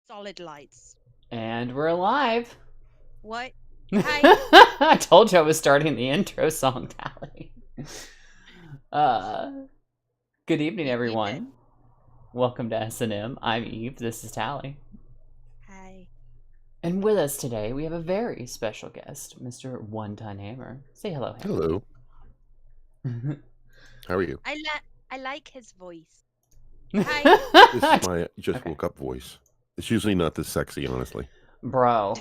Solid lights. And we're alive. What? Hi. I told you I was starting the intro song, Tally. Uh, Good evening, You did. everyone. Welcome to S&M. I'm Eve. This is Tally. Hi. And with us today, we have a very special guest, Mr. One Ton Hammer. Say hello, Hammer. Hello. How are you? I like his voice. Hi. This is my just Okay. woke up voice. It's usually not this sexy, honestly. Bro.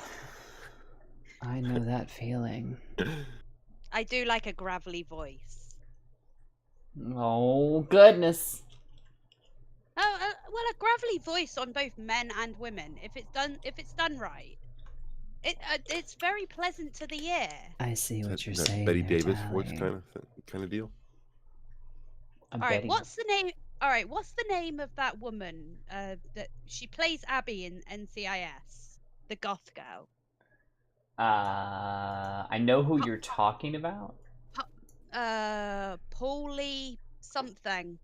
I know that feeling. I do like a gravelly voice. Oh, goodness. Oh, well, a gravelly voice on both men and women. If it's done right, it's very pleasant to the ear. I see what you're that saying Betty there, Davis Tally. voice kind of deal. I'm All right, betting. what's the name? All right, what's the name of that woman? That she plays Abby in NCIS, the goth girl. I know who you're talking about. Paulie something.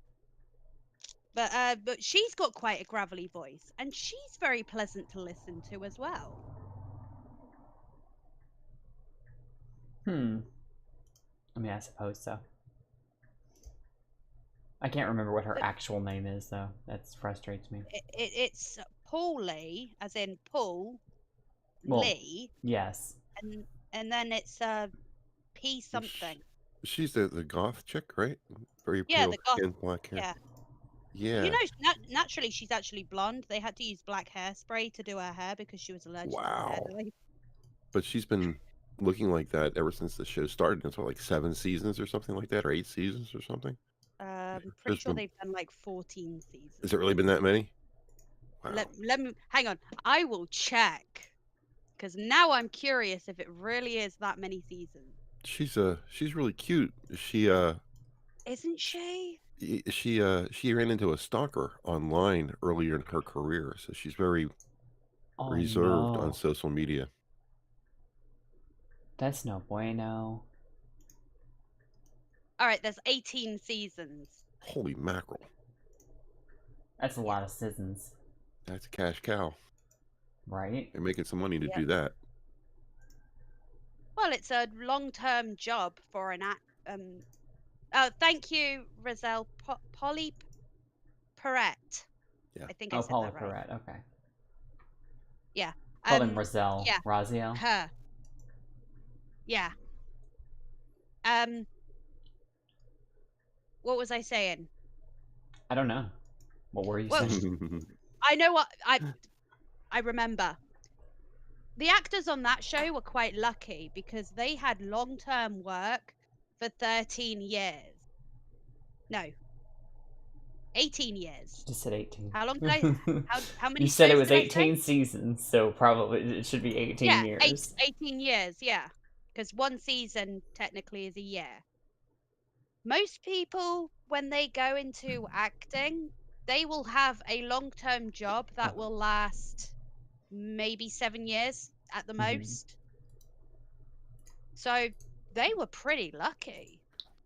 But she's got quite a gravelly voice, and she's very pleasant to listen to as well. I mean, I suppose so. I can't remember what her actual name is, though. That frustrates me. It's Paulie, as in Paul Well, Lee, yes. and then it's P something. She's the goth chick, right? Very Yeah, pale the goth. skin, black hair. Yeah. Yeah. You know, naturally she's actually blonde. They had to use black hairspray to do her hair because she was allergic to hair Wow. dye. But she's been looking like that ever since the show started. It's like 7 seasons or something like that, or 8 seasons or something. Pretty sure they've done like 14 seasons. Has it really been that many? Wow. Let me hang on. I will check because now I'm curious if it really is that many seasons. She's really cute. Isn't she? She ran into a stalker online earlier in her career, so she's very reserved on social media. That's no bueno. All right, there's 18 seasons. Holy mackerel. That's a lot of seasons. That's a cash cow. Right? They're making some money to do that. Well, it's a long-term job for an act. Thank you, Roselle. Polly Perrette. Yeah. I think I said Paula that right. Perrette. Okay. Yeah. Called him Roselle. Yeah. Raziel. Her. Yeah. What was I saying? I don't know. What were you saying? I know what I remember. The actors on that show were quite lucky because they had long-term work for 13 years. No. 18 years. You just said 18. How long did I how many You said it shows was did I 18 say? seasons, so probably it should be 18 years. 18 years, yeah. Because one season technically is a year. Most people, when they go into acting, they will have a long-term job that will last maybe 7 years at the most. So they were pretty lucky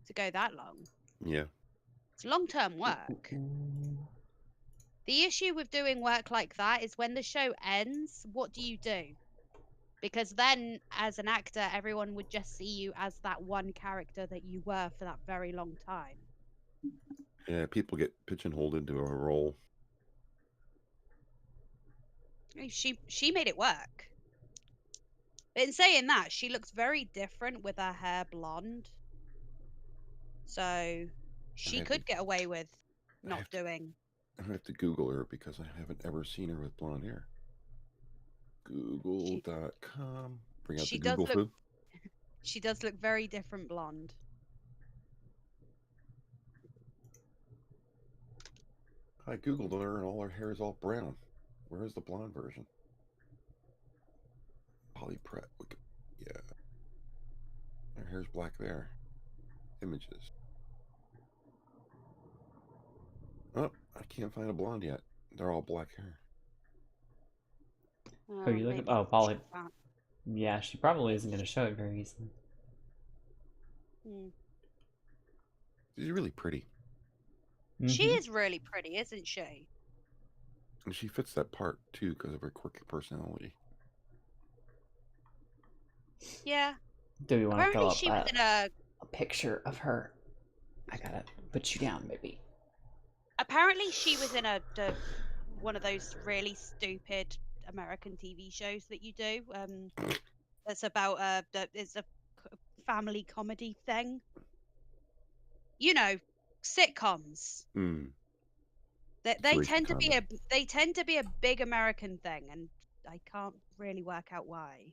to go that long. Yeah. It's long-term work. The issue with doing work like that is when the show ends, what do you do? Because then, as an actor, everyone would just see you as that one character that you were for that very long time. Yeah, people get pigeonholed into a role. She made it work. But in saying that, she looks very different with her hair blonde. So she could get away with not doing. I have to Google her because I haven't ever seen her with blonde hair. Google.com. Bring out the Google food. She does look very different blonde. I Googled her and all her hair is all brown. Where is the blonde version? Polly Pratt. Yeah. Her hair's black there. Images. Oh, I can't find a blonde yet. They're all black hair. Oh, you look at Polly. Yeah, she probably isn't going to show it very easily. She's really pretty. She is really pretty, isn't she? And she fits that part too because of her quirky personality. Yeah. Do we want to throw Apparently up she was in a a picture of her? I gotta put you down, maybe. apparently she was in one of those really stupid American TV shows that you do. That's about it's a family comedy thing. You know, sitcoms. Mm. They Situation tend to be comedy. they tend to be a big American thing, and I can't really work out why.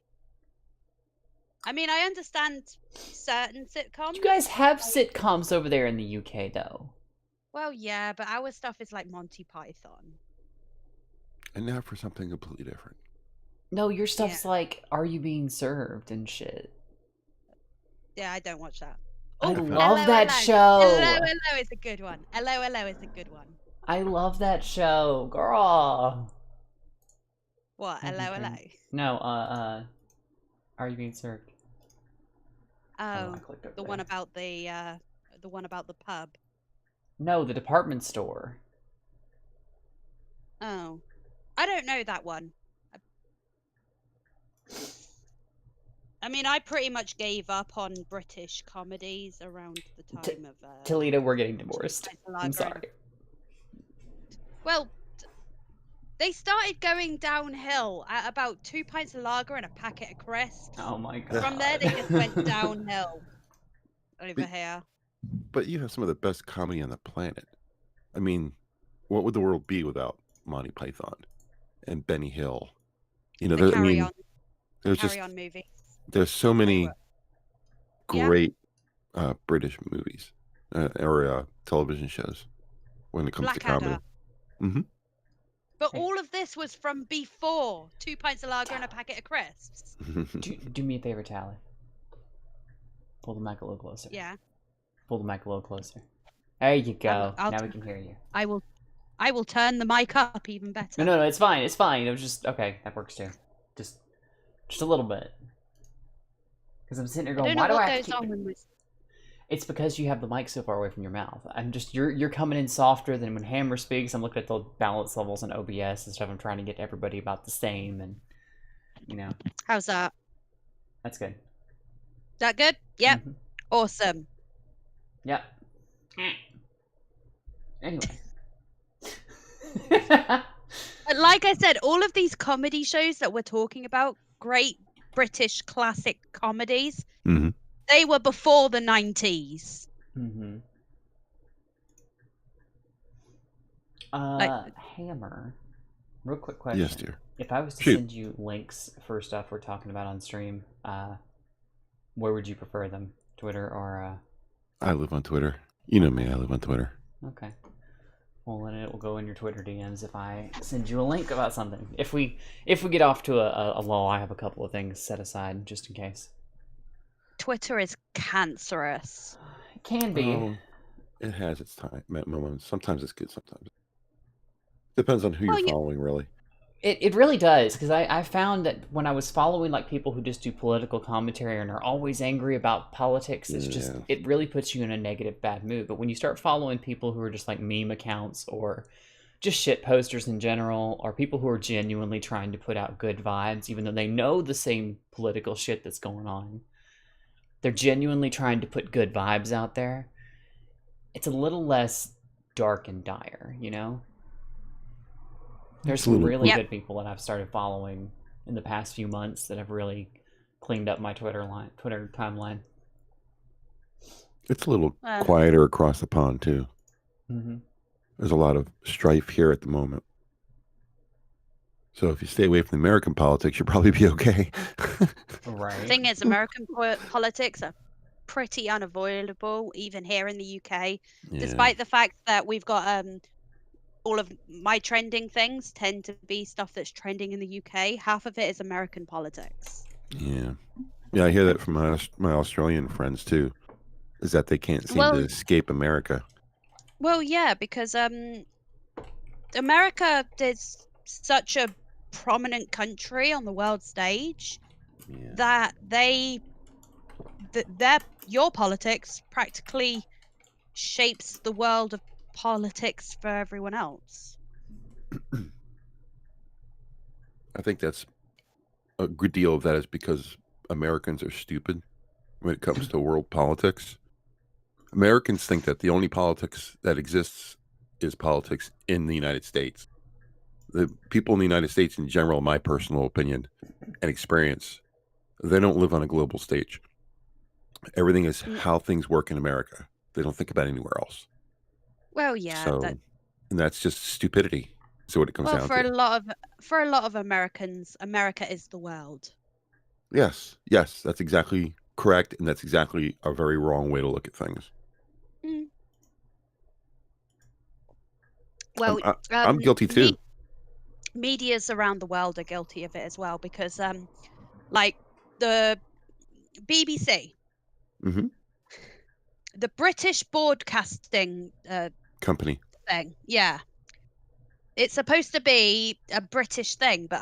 I mean, I understand certain sitcoms. You guys have like- sitcoms over there in the UK, though. Well, yeah, but our stuff is like Monty Python. And now for something completely different. No, your stuff's like, Are You Being Served and shit. Yeah, I don't watch that. I Oh, love Hello, that Hello. show. Hello is a good one. Hello is a good one. I love that show, girl. What? Hello. No, Are You Being Served? Oh, I clicked over the there. one about the pub. No, the department store. Oh, I don't know that one. I mean, I pretty much gave up on British comedies around the time of Toledo, we're getting divorced. I'm sorry. Well, they started going downhill at about 2 pints of lager and a packet of crisps. Oh my god. From there, they just went downhill over here. But you have some of the best comedy on the planet. I mean, what would the world be without Monty Python and Benny Hill? You know, The Carry On movie. There's so many Yeah. great British movies or television shows when it comes to comedy. Blackadder. But all of this was from before 2 pints of lager and a packet of crisps. Do me a favor, Tally. Pull the mic a little closer. Yeah. Pull the mic a little closer. There you go. Now we can hear you. I will turn the mic up even better. No, it's fine. It's fine. It was just okay. That works too. Just a little bit. Because I'm sitting here going, why do I have to keep it? It's because you have the mic so far away from your mouth. You're coming in softer than when Hammer speaks. I'm looking at the balance levels in OBS and stuff. I'm trying to get everybody about the same, and you know. How's that? That's good. Is that good? Yep. Mm-hmm. Awesome. Yep. Anyway. Like I said, all of these comedy shows that we're talking about, great British classic comedies, they were before the 90s. Mm-hmm. Hammer. Real quick question. Yes, dear. If I was to send you links for stuff we're talking about on stream, where would you prefer them? Twitter or I live on Twitter. You know me, I live on Twitter. Okay. Well, then it will go in your Twitter DMs if I send you a link about something. If we get off to a lull, I have a couple of things set aside just in case. Twitter is cancerous. It can be. Oh, it has its time moments. Sometimes it's good, sometimes. Depends on who you're following, really. It really does, because I found that when I was following like people who just do political commentary and are always angry about politics, it's just it really puts you in a negative, bad mood. But when you start following people who are just like meme accounts or just shit posters in general, or people who are genuinely trying to put out good vibes, even though they know the same political shit that's going on, they're genuinely trying to put good vibes out there. It's a little less dark and dire, you know? There's some really good people that I've started following in the past few months that have really cleaned up my Twitter timeline. It's a little quieter across the pond too. Mm-hmm. There's a lot of strife here at the moment. So if you stay away from American politics, you'll probably be okay. Right. The thing is, American politics are pretty unavoidable, even here in the UK, despite the fact that we've got all of my trending things tend to be stuff that's trending in the UK. Half of it is American politics. Yeah, I hear that from my Australian friends too, is that they can't seem to escape America. Well, yeah, because America is such a prominent country on the world stage that your politics practically shapes the world of politics for everyone else. I think that's a good deal of that is because Americans are stupid when it comes to world politics. Americans think that the only politics that exists is politics in the United States. The people in the United States, in general, my personal opinion and experience, they don't live on a global stage. Everything is Mm, how things work in America. They don't think about anywhere else. well, yeah, So, and that's just stupidity. So what it comes down for to. a lot of Americans, America is the world. Yes, yes, that's exactly correct, and that's exactly a very wrong way to look at things. Mm. Well, I'm guilty too. medias around the world are guilty of it as well because, like the BBC, Hmm. the British Broadcasting Company. thing, yeah, it's supposed to be a British thing, but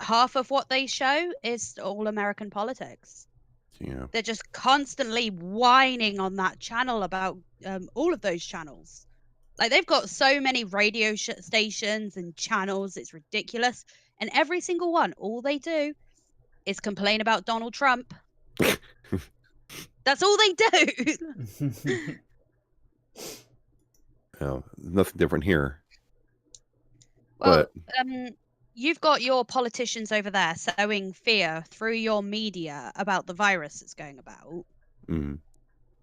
half of what they show is all American politics. Yeah. They're just constantly whining on that channel about all of those channels. Like they've got so many radio stations and channels, it's ridiculous. And every single one, all they do is complain about Donald Trump. That's all they do. Well, nothing different here. Well, But you've got your politicians over there sowing fear through your media about the virus that's going about. mm,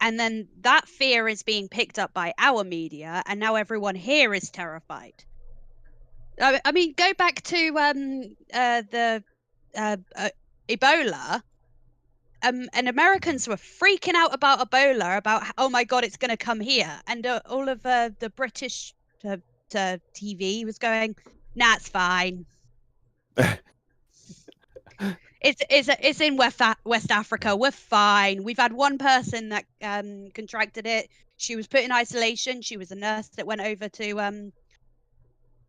And then that fear is being picked up by our media, and now everyone here is terrified. I mean, go back to the Ebola. And Americans were freaking out about Ebola, about oh my god, it's going to come here, and all of the British TV was going, nah, it's fine. It's in West Africa. We're fine. We've had one person that contracted it. She was put in isolation. She was a nurse that went over to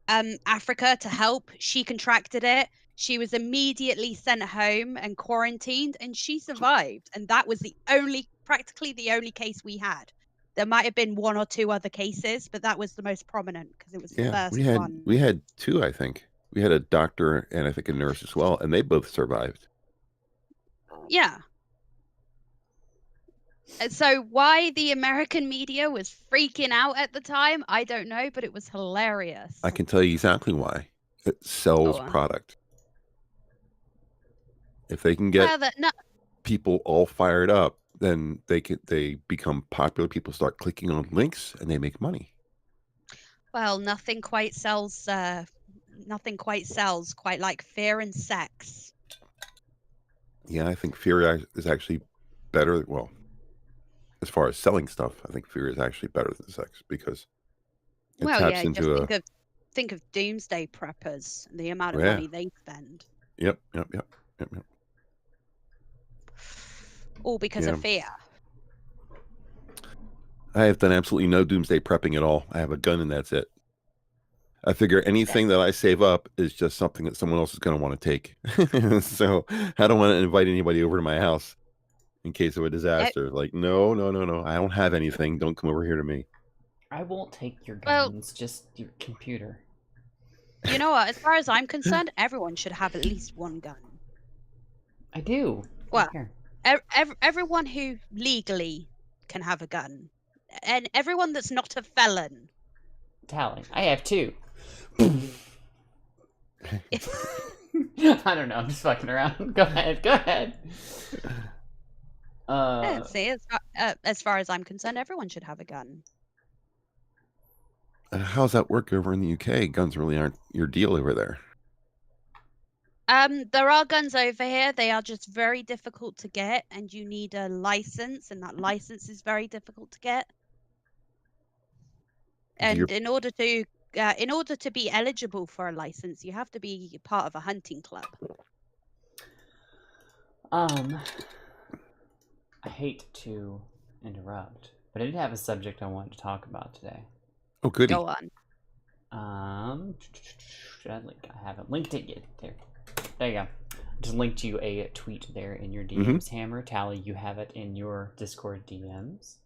Africa to help. She contracted it. She was immediately sent home and quarantined, and she survived. And that was practically the only case we had. There might have been one or two other cases, but that was the most prominent because it was the yeah, first one. we had two, I think. We had a doctor and I think a nurse as well, and they both survived. Yeah. And so why the American media was freaking out at the time, I don't know, but it was hilarious. I can tell you exactly why. It sells product. If they can get people all fired up, then they become popular. People start clicking on links and they make money. Well, nothing quite sells quite like fear and sex. Yeah, I think fear is actually better. Well, as far as selling stuff, I think fear is actually better than sex because it taps into think of doomsday preppers and the amount of money they spend. Yep. All because of fear. I have done absolutely no doomsday prepping at all. I have a gun and that's it. I figure anything that I save up is just something that someone else is going to want to take. So I don't want to invite anybody over to my house in case of a disaster. Like, no. I don't have anything. Don't come over here to me. I won't take your guns, just your computer. You know what? As far as I'm concerned, everyone should have at least one gun. I do. Well, everyone who legally can have a gun. And everyone that's not a felon. Tally. I have two. I don't know. I'm just fucking around. Go ahead. See, as far as I'm concerned, everyone should have a gun. How's that work over in the UK? Guns really aren't your deal over there. There are guns over here. They are just very difficult to get, and you need a license, and that license is very difficult to get. And in order to be eligible for a license, you have to be part of a hunting club. I hate to interrupt, but I did have a subject I wanted to talk about today. Oh, goody. Go on. Should I link? I haven't linked it yet. There you go. Just linked you a tweet there in your DMs, Hammer. Tally, you have it in your Discord DMs.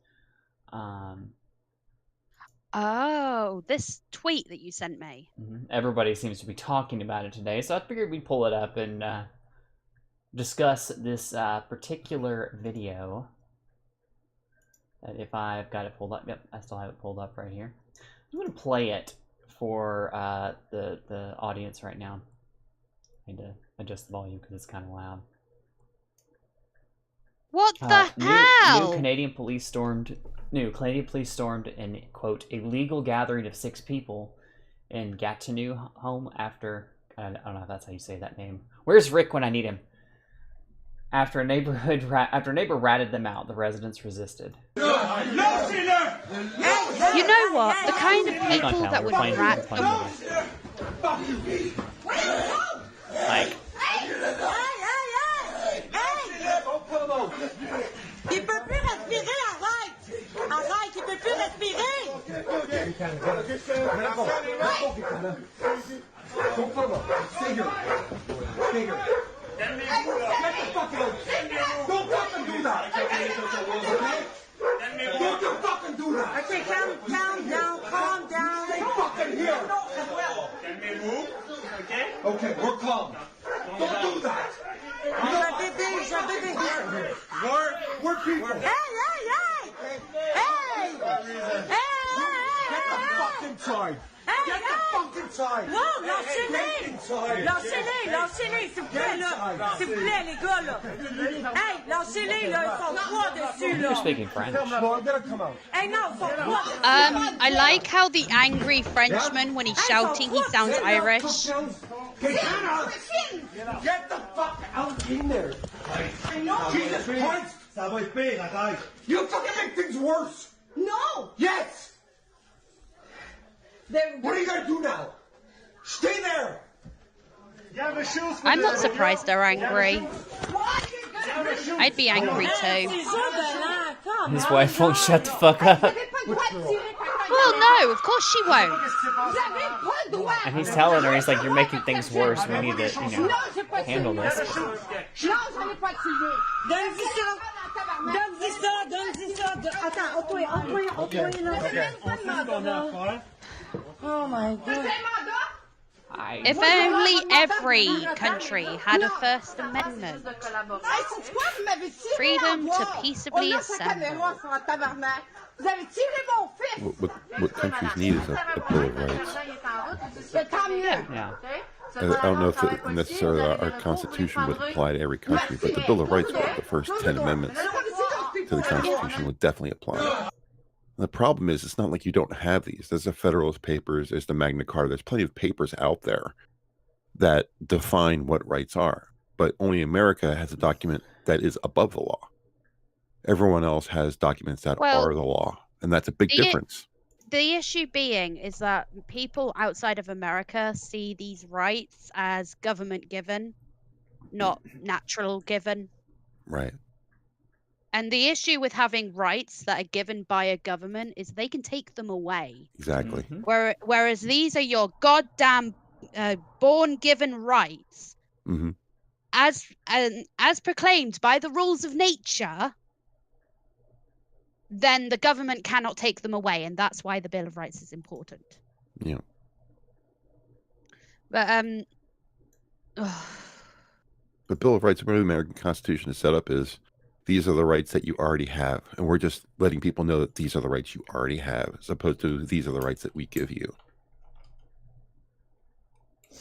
Oh, this tweet that you sent me. Everybody seems to be talking about it today, so I figured we'd pull it up and discuss this particular video. If I've got it pulled up, yep, I still have it pulled up right here. I'm going to play it for the audience right now. I need to adjust the volume because it's kind of loud. What the hell? New Canadian police stormed an, quote, illegal gathering of 6 people in Gatineau home after, I don't know if that's how you say that name. Where's Rick when I need him? After a neighbor ratted them out, the residents resisted. You know what? The kind of people that would rat someone. Like. Il peut plus respirer, arrête! Arrête, il peut plus respirer! Don't fucking do that! Don't you fucking do that! Okay, calm down. Stay fucking here! Can we move? Okay? Okay, we're calm. Don't do that! We're people! Hey! Get the fuck inside! Get the fuck inside! Non, lâchez-les, s'il vous plaît, là. S'il vous plaît, les gars, là. Hey, lâchez-les, là, ils sont 3 dessus, là. You're speaking French. No, I'm gonna come out. Hey, non, ils sont 3 dessus. I like how the angry Frenchman, when he's shouting, he sounds Irish. Get the fuck out in there! Jesus Christ! Ça va être pire, arrête! You fucking make things worse! No! Yes! What are you gonna do now? Stay there! I'm not surprised they're angry. I'd be angry too. C'est juste de là, come His on, wife won't shut the fuck up. Well, no, of course she won't. And he's telling her, he's like, you're making things worse. We need to, handle this. Donne-y ça. Attends, au-toi, là. Oh my God. If only every country had a First Amendment. Freedom to peaceably assemble. What countries need is a Bill of Rights. Yeah. I don't know if necessarily our Constitution would apply to every country, but the Bill of Rights, the first 10 amendments to the Constitution, would definitely apply. The problem is, it's not like you don't have these. There's the Federalist Papers, there's the Magna Carta, there's plenty of papers out there that define what rights are. But only America has a document that is above the law. Everyone else has documents that are the law, and that's a big difference. The issue being is that people outside of America see these rights as government given, not natural given. Right. And the issue with having rights that are given by a government is they can take them away. Exactly. Whereas these are your goddamn born-given rights, as proclaimed by the rules of nature. Then the government cannot take them away, and that's why the Bill of Rights is important. Yeah. But the Bill of Rights, where the American Constitution is set up, is these are the rights that you already have, and we're just letting people know that these are the rights you already have, as opposed to these are the rights that we give you.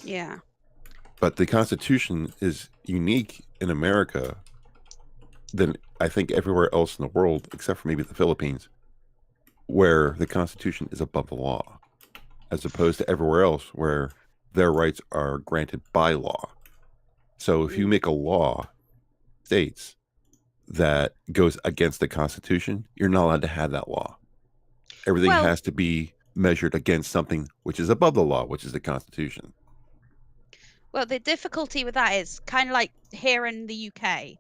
Yeah. But the Constitution is unique in America than I think everywhere else in the world, except for maybe the Philippines, where the Constitution is above the law, as opposed to everywhere else where their rights are granted by law. So if you make a law states that goes against the Constitution, you're not allowed to have that law. Everything has to be measured against something which is above the law, which is the Constitution. Well, the difficulty with that is kind of like here in the UK.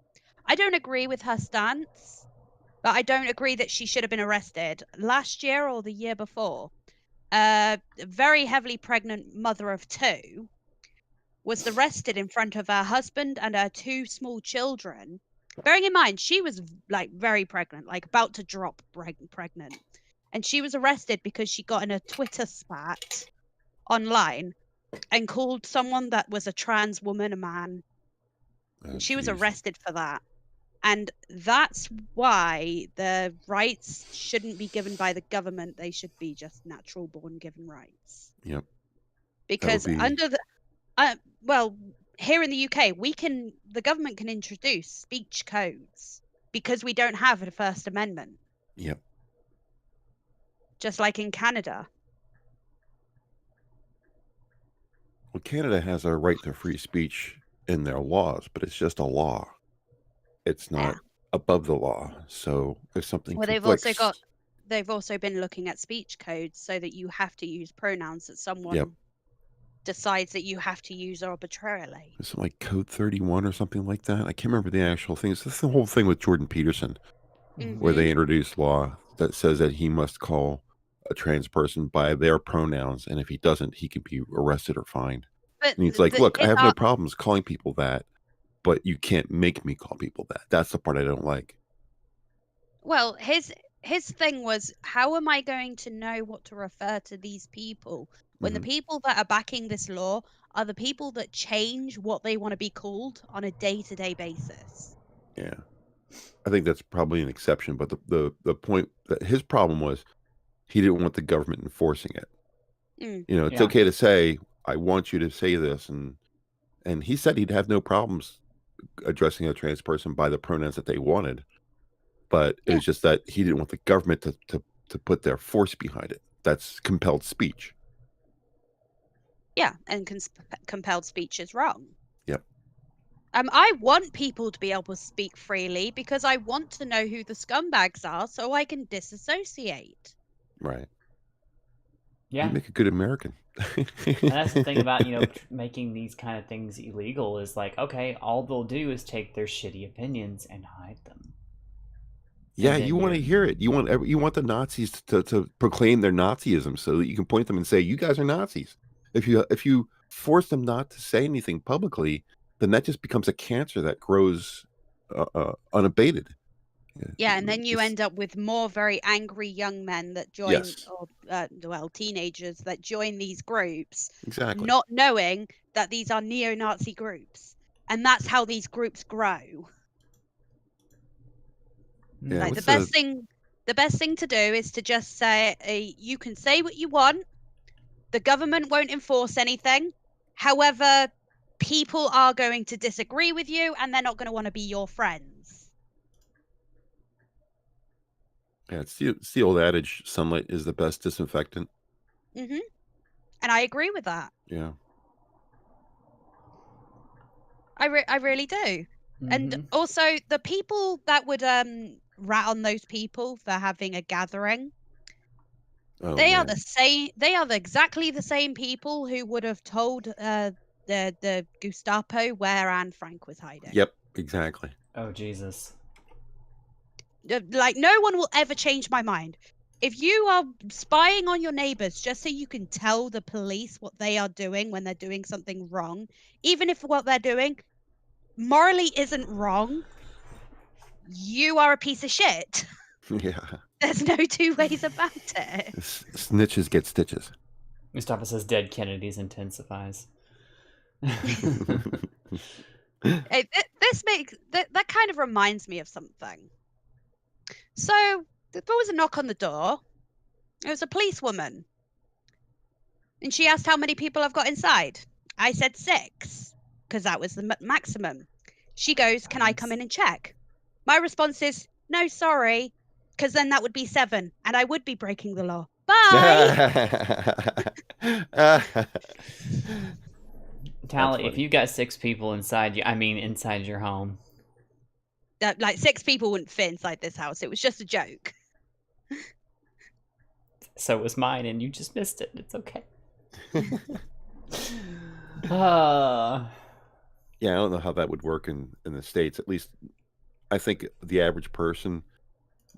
I don't agree with her stance, but I don't agree that she should have been arrested. Last year or the year before, a very heavily pregnant mother of 2 was arrested in front of her husband and her 2 small children. Bearing in mind, she was like very pregnant, like about to drop pregnant. and she was arrested because she got in a Twitter spat online and called someone that was a trans woman a man. Oh, She was geez. arrested for that. And that's why the rights shouldn't be given by the government. They should be just natural born given rights. Yep. Because be- under the, well, here in the UK, the government can introduce speech codes because we don't have a First Amendment. Yep. Just like in Canada. Well, Canada has a right to free speech in their laws, but it's just a law. It's not above the law. So if something conflicts... they've also been looking at speech codes so that you have to use pronouns that someone decides that you have to use arbitrarily. It's like Code 31 or something like that. I can't remember the actual thing. It's the whole thing with Jordan Peterson, where they introduced law that says that he must call a trans person by their pronouns, and if he doesn't, he can be arrested or fined. But and he's like, look, I have no problems calling people that, but you can't make me call people that. That's the part I don't like. Well, his thing was, how am I going to know what to refer to these people when the people that are backing this law are the people that change what they want to be called on a day-to-day basis? Yeah. I think that's probably an exception, but the point that his problem was he didn't want the government enforcing it. You know, it's okay to say, I want you to say this, and he said he'd have no problems addressing a trans person by the pronouns that they wanted, but it was just that he didn't want the government to put their force behind it. That's compelled speech. Yeah, and compelled speech is wrong. Yep. I want people to be able to speak freely because I want to know who the scumbags are so I can disassociate. Right. Yeah. You make a good American. And that's the thing about, making these kind of things illegal is like, okay, all they'll do is take their shitty opinions and hide them. Yeah, you want to hear it. You want the Nazis to proclaim their Nazism so that you can point them and say, you guys are Nazis. If you force them not to say anything publicly, then that just becomes a cancer that grows unabated. Yeah, and then you end up with more very angry young men that join, or teenagers that join these groups, exactly, not knowing that these are neo-Nazi groups, and that's how these groups grow. Yeah, like the best thing to do is to just say, you can say what you want. The government won't enforce anything. However, people are going to disagree with you, and they're not going to want to be your friends. Yeah, it's the old adage, sunlight is the best disinfectant. And I agree with that. Yeah. I really do. And also, the people that would rat on those people for having a gathering, they are the same. They are exactly the same people who would have told the Gestapo where Anne Frank was hiding. Yep, exactly. Oh, Jesus. Like, no one will ever change my mind. If you are spying on your neighbors just so you can tell the police what they are doing when they're doing something wrong, even if what they're doing morally isn't wrong, you are a piece of shit. Yeah. There's no two ways about it. Snitches get stitches. Mustafa says dead Kennedys intensifies. That kind of reminds me of something. So there was a knock on the door. It was a policewoman. And she asked how many people I've got inside. I said 6, because that was the maximum. She goes, can I come in and check? My response is, no, sorry, because then that would be 7, and I would be breaking the law. Bye! Tally, if you got 6 people inside you, inside your home. Like 6 people wouldn't fit inside this house. It was just a joke. So was mine, and you just missed it. It's okay. Yeah, I don't know how that would work in the States. At least I think the average person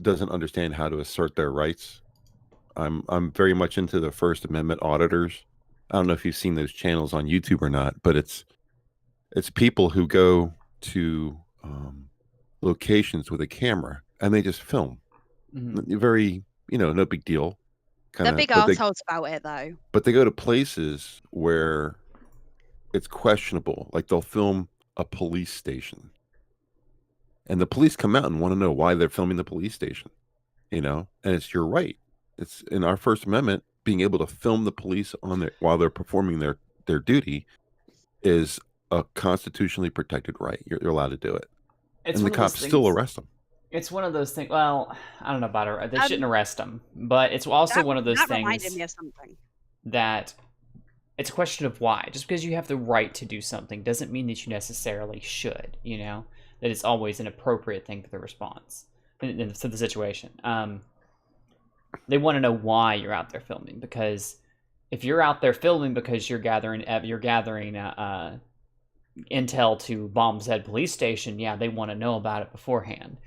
doesn't understand how to assert their rights. I'm very much into the First Amendment auditors. I don't know if you've seen those channels on YouTube or not, but it's people who go to locations with a camera and they just film. Very no big deal. They're big assholes about it, though. But they go to places where it's questionable. Like they'll film a police station, and the police come out and want to know why they're filming the police station. And you're right. It's in our First Amendment, being able to film the police while they're performing their duty is a constitutionally protected right. You're allowed to do it. And the cops still arrest them. It's one of those things. Well, I don't know about it. They shouldn't arrest them, but it's also one of those things reminded me of something. That it's a question of why. Just because you have the right to do something doesn't mean that you necessarily should. That it's always an appropriate thing for the response to the situation. They want to know why you're out there filming, because if you're out there filming because you're gathering intel to bomb said police station, yeah, they want to know about it beforehand.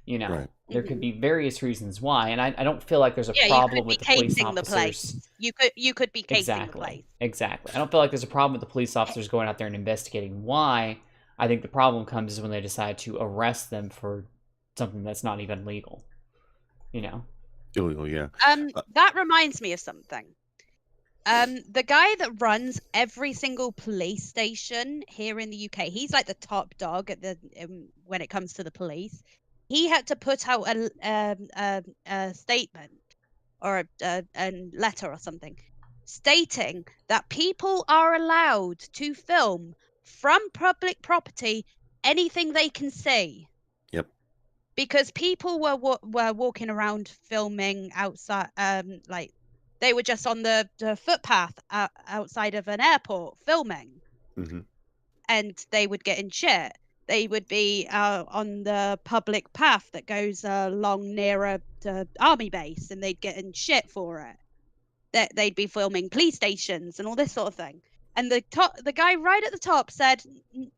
Right. There could be various reasons why, and I don't feel like there's a problem with the police officers. You could be casing the place. Exactly. I don't feel like there's a problem with the police officers going out there and investigating why. I think the problem comes is when they decide to arrest them for something that's not even legal. Illegal, yeah. That reminds me of something. The guy that runs every single police station here in the UK, he's like the top dog at when it comes to the police. He had to put out a statement or a letter or something stating that people are allowed to film from public property anything they can see. Yep. Because people were walking around filming outside, like they were just on the footpath outside of an airport filming, and they would get in shit. They would be on the public path that goes along near a army base, and they'd get in shit for it. That they'd be filming police stations and all this sort of thing. And the guy right at the top said,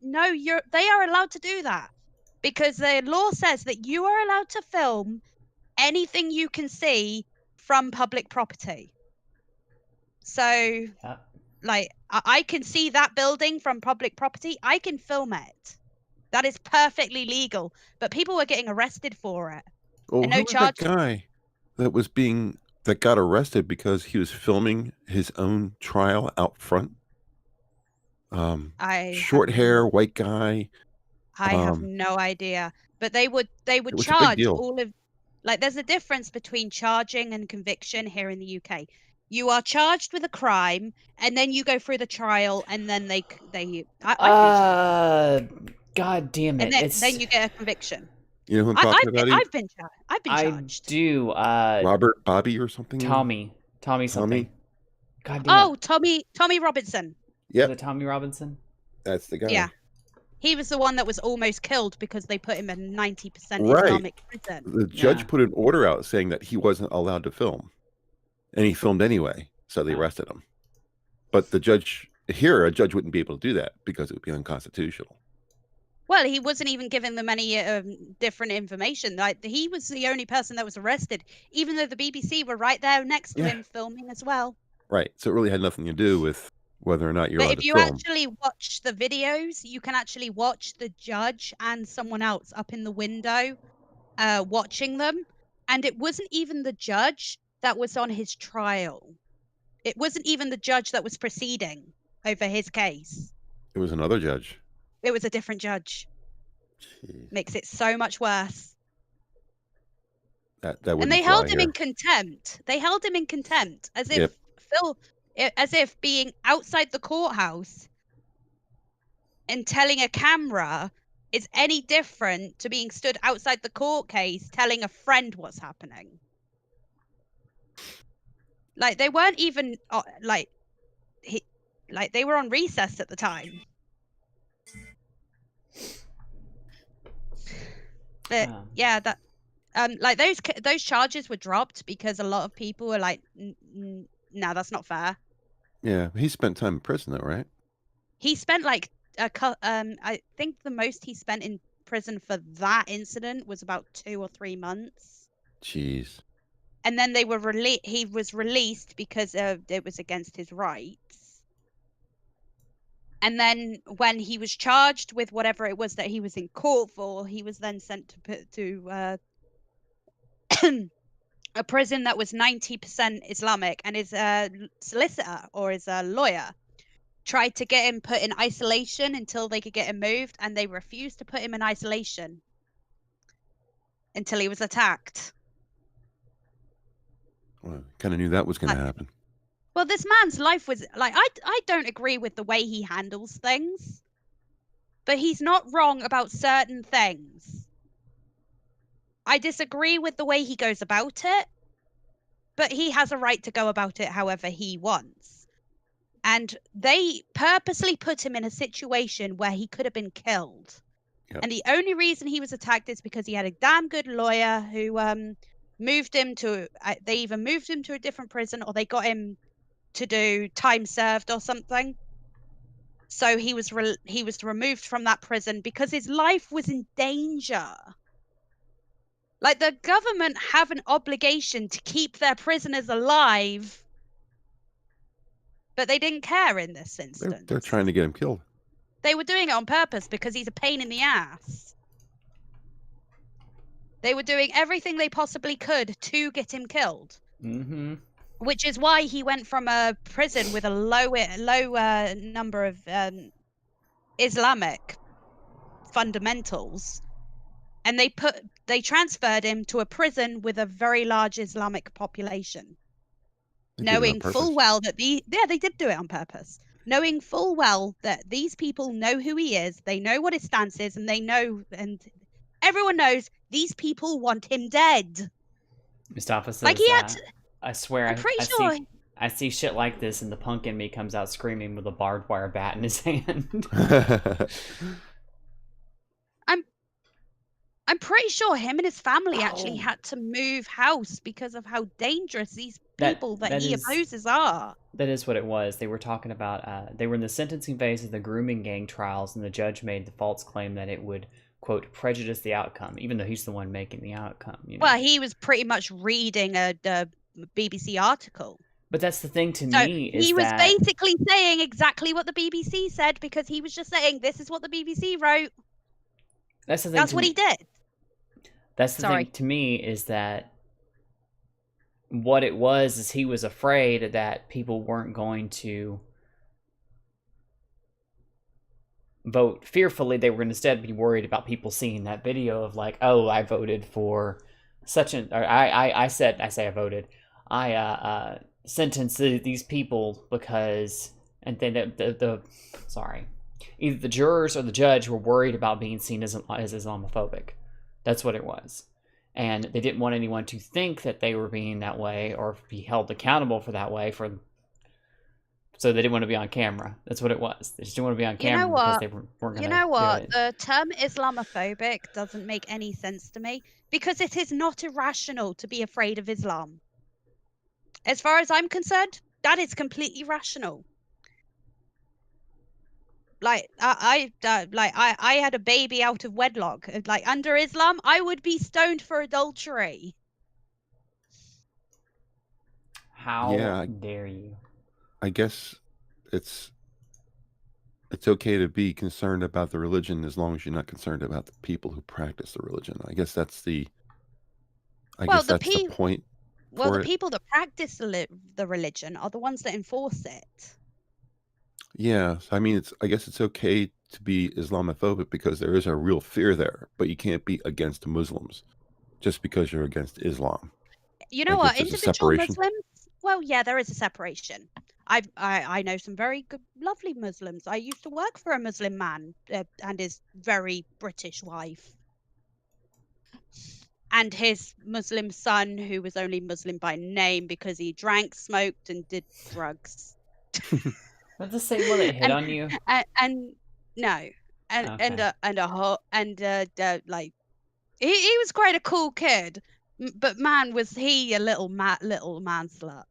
"No, they are allowed to do that because the law says that you are allowed to film anything you can see from public property." So, like, I can see that building from public property. I can film it. That is perfectly legal, but people were getting arrested for it. Well, and no who was charge. that guy that got arrested because he was filming his own trial out front? Short hair, white guy. I have no idea, but they would It was a big charge deal. all of, like, there's a difference between charging and conviction here in the UK. You are charged with a crime, and then you go through the trial, and then God damn it! And then you get a conviction. You know who I'm talking about? I've been charged. I do. Robert Bobby or something? Tommy something. God damn Oh, Tommy Robinson. Yeah. Tommy Robinson? That's the guy. Yeah. He was the one that was almost killed because they put him in 90% Islamic prison. The judge put an order out saying that he wasn't allowed to film. And he filmed anyway, so they arrested him. But a judge wouldn't be able to do that because it would be unconstitutional. Well, he wasn't even giving them any different information. Like, he was the only person that was arrested, even though the BBC were right there next to him filming as well. Right. So it really had nothing to do with whether or not you're allowed to film. But if you actually watch the videos, you can actually watch the judge and someone else up in the window watching them. And it wasn't even the judge that was on his trial. It wasn't even the judge that was proceeding over his case. It was another judge. It was a different judge. Jeez. Makes it so much worse. And they held him in contempt. They held him in contempt as if being outside the courthouse and telling a camera is any different to being stood outside the court case telling a friend what's happening. Like, they weren't even they were on recess at the time. But yeah, that like those charges were dropped because a lot of people were like, no, that's not fair. Yeah, he spent time in prison though, right? He spent like I think the most he spent in prison for that incident was about 2 or 3 months. Jeez. And then he was released because it was against his rights. And then when he was charged with whatever it was that he was in court for, he was then sent to a prison that was 90% Islamic, and his solicitor or his lawyer tried to get him put in isolation until they could get him moved, and they refused to put him in isolation until he was attacked. Well, kind of knew that was going to happen. Well, this man's life was like, I don't agree with the way he handles things, but he's not wrong about certain things. I disagree with the way he goes about it, but he has a right to go about it however he wants. And they purposely put him in a situation where he could have been killed. Yep. And the only reason he was attacked is because he had a damn good lawyer who moved him to, they either moved him to a different prison or they got him to do time served or something. So he was removed from that prison because his life was in danger. Like, the government have an obligation to keep their prisoners alive, but they didn't care in this instance. They're trying to get him killed. They were doing it on purpose because he's a pain in the ass. They were doing everything they possibly could to get him killed. Mm-hmm. Which is why he went from a prison with a low number of Islamic fundamentals, and they transferred him to a prison with a very large Islamic population, knowing full well that they did do it on purpose, knowing full well that these people know who he is, they know what his stance is, and they know, and everyone knows these people want him dead. Mustafa says, like, he had to, I swear, I see shit like this, and the punk in me comes out screaming with a barbed wire bat in his hand. I'm pretty sure him and his family actually had to move house because of how dangerous these people that he opposes are. That is what it was. They were talking about, they were in the sentencing phase of the grooming gang trials, and the judge made the false claim that it would, quote, prejudice the outcome, even though he's the one making the outcome. You know? Well, he was pretty much reading a BBC article. But that's the thing to me is he was basically saying exactly what the BBC said, because he was just saying, this is what the BBC wrote. That's the thing. That's what he did. That's the thing to me, is that what it was is he was afraid that people weren't going to vote fearfully. They were going to instead be worried about people seeing that video of like, oh, I voted for such an, or I sentenced these people because, and then either the jurors or the judge were worried about being seen as Islamophobic. That's what it was. And they didn't want anyone to think that they were being that way or be held accountable for that way. So they didn't want to be on camera. That's what it was. They just didn't want to be on camera because they weren't going to. You know what? The term Islamophobic doesn't make any sense to me, because it is not irrational to be afraid of Islam. As far as I'm concerned, that is completely rational. Like, I had a baby out of wedlock. Like, under Islam, I would be stoned for adultery. How dare you? I guess it's okay to be concerned about the religion as long as you're not concerned about the people who practice the religion. I guess that's the point. Well, the people that practice the religion are the ones that enforce it. Yeah, I mean, I guess it's okay to be Islamophobic because there is a real fear there, but you can't be against Muslims just because you're against Islam. You know what? Individual Muslims. Well, yeah, there is a separation. I know some very good, lovely Muslims. I used to work for a Muslim man and his very British wife, and his Muslim son, who was only Muslim by name because he drank, smoked, and did drugs. That's the same one that hit on you. Like, he was quite a cool kid, but man, was he a little man slut.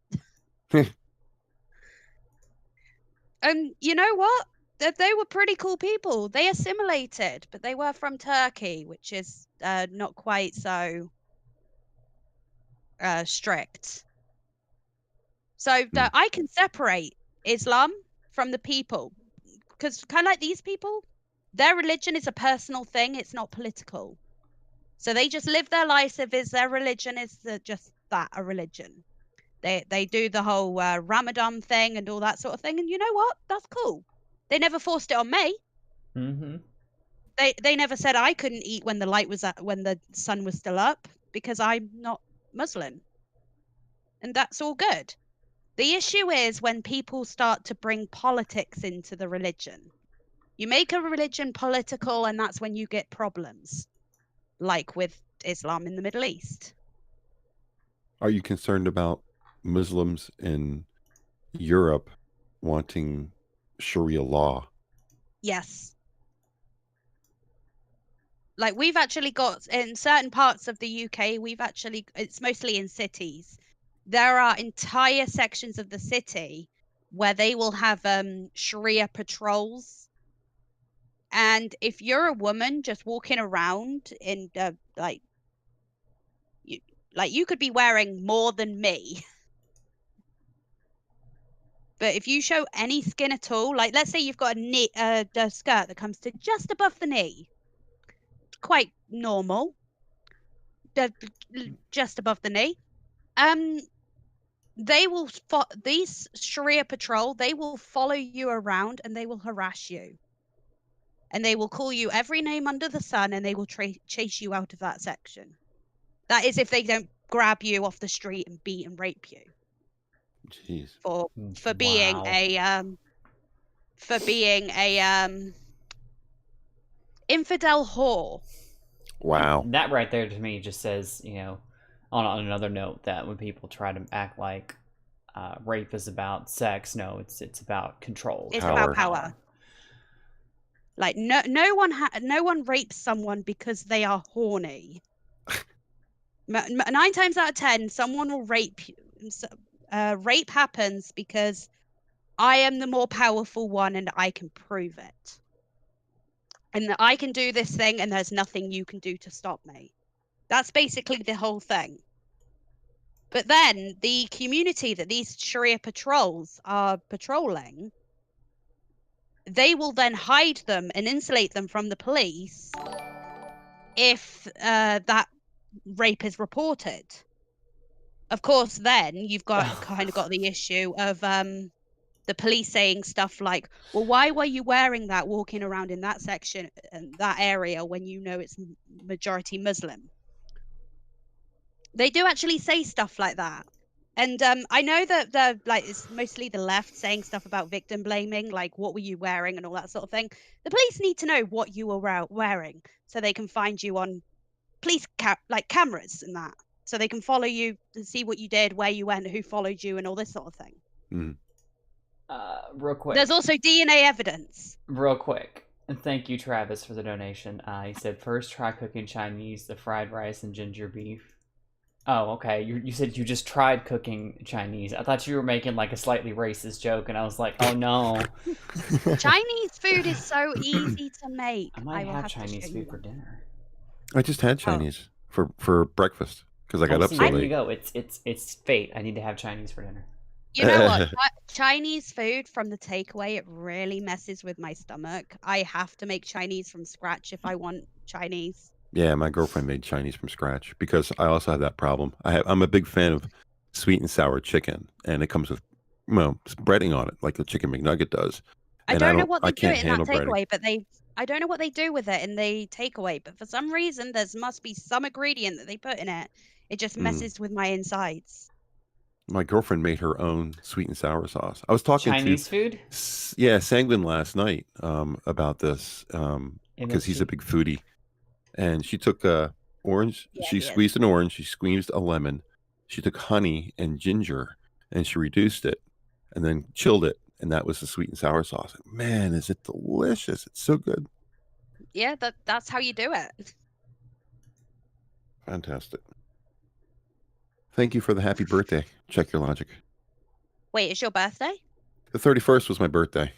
And you know what? They were pretty cool people. They assimilated, but they were from Turkey, which is not quite so strict. So I can separate Islam from the people, because kind of like these people, their religion is a personal thing. It's not political. So they just live their lives as if their religion is just that a religion. They do the whole Ramadan thing and all that sort of thing, and you know what? That's cool. They never forced it on me. Mm-hmm. They never said I couldn't eat when the sun was still up because I'm not Muslim, and that's all good. The issue is when people start to bring politics into the religion. You make a religion political, and that's when you get problems, like with Islam in the Middle East. Are you concerned about Muslims in Europe wanting Sharia law? Yes. Like we've actually got in certain parts of the UK, it's mostly in cities. There are entire sections of the city where they will have Sharia patrols. And if you're a woman just walking around in you could be wearing more than me. But if you show any skin at all, like let's say you've got a skirt that comes to just above the knee, quite normal, just above the knee. These Sharia patrol, they will follow you around and they will harass you. And they will call you every name under the sun and they will chase you out of that section. That is if they don't grab you off the street and beat and rape you. Jeez. For being a infidel whore. Wow. And that right there to me just says, on another note, that when people try to act like rape is about sex, no, it's about control. It's about power. Like no one rapes someone because they are horny. 9 times out of 10, someone will rape you. Rape happens because I am the more powerful one and I can prove it. And that I can do this thing and there's nothing you can do to stop me. That's basically the whole thing. But then the community that these Sharia patrols are patrolling, they will then hide them and insulate them from the police if that rape is reported. Of course, then you've got kind of got the issue of the police saying stuff like, well, why were you wearing that walking around in that section and that area when you know it's majority Muslim? They do actually say stuff like that. And I know that it's mostly the left saying stuff about victim blaming, like what were you wearing and all that sort of thing. The police need to know what you were wearing so they can find you on police cameras and that, so they can follow you and see what you did, where you went, who followed you, and all this sort of thing. Mm. Real quick. There's also DNA evidence. Real quick. And thank you, Travis, for the donation. He said, first try cooking Chinese, the fried rice and ginger beef. Oh, okay. You said you just tried cooking Chinese. I thought you were making like a slightly racist joke, and I was like, oh no. Chinese food is so easy to make. I might have Chinese food for dinner. I just had Chinese for breakfast because I got up so late. There you go. It's fate. I need to have Chinese for dinner. You know what? Chinese food from the takeaway, it really messes with my stomach. I have to make Chinese from scratch if I want Chinese. Yeah, my girlfriend made Chinese from scratch because I also have that problem. I'm a big fan of sweet and sour chicken, and it comes with breading on it, like the chicken McNugget does. I don't know what they do in that takeaway, but I don't know what they do with it in the takeaway. But for some reason, there must be some ingredient that they put in it. It just messes with my insides. My girlfriend made her own sweet and sour sauce. I was talking Chinese food? Yeah, Sanguine last night about this because he's a big foodie. And she took orange. Yeah, she squeezed an orange. She squeezed a lemon. She took honey and ginger, and she reduced it, and then chilled it, and that was the sweet and sour sauce. Man, is it delicious! It's so good. Yeah, that's how you do it. Fantastic. Thank you for the happy birthday. Check your logic. Wait, it's your birthday? The 31st was my birthday.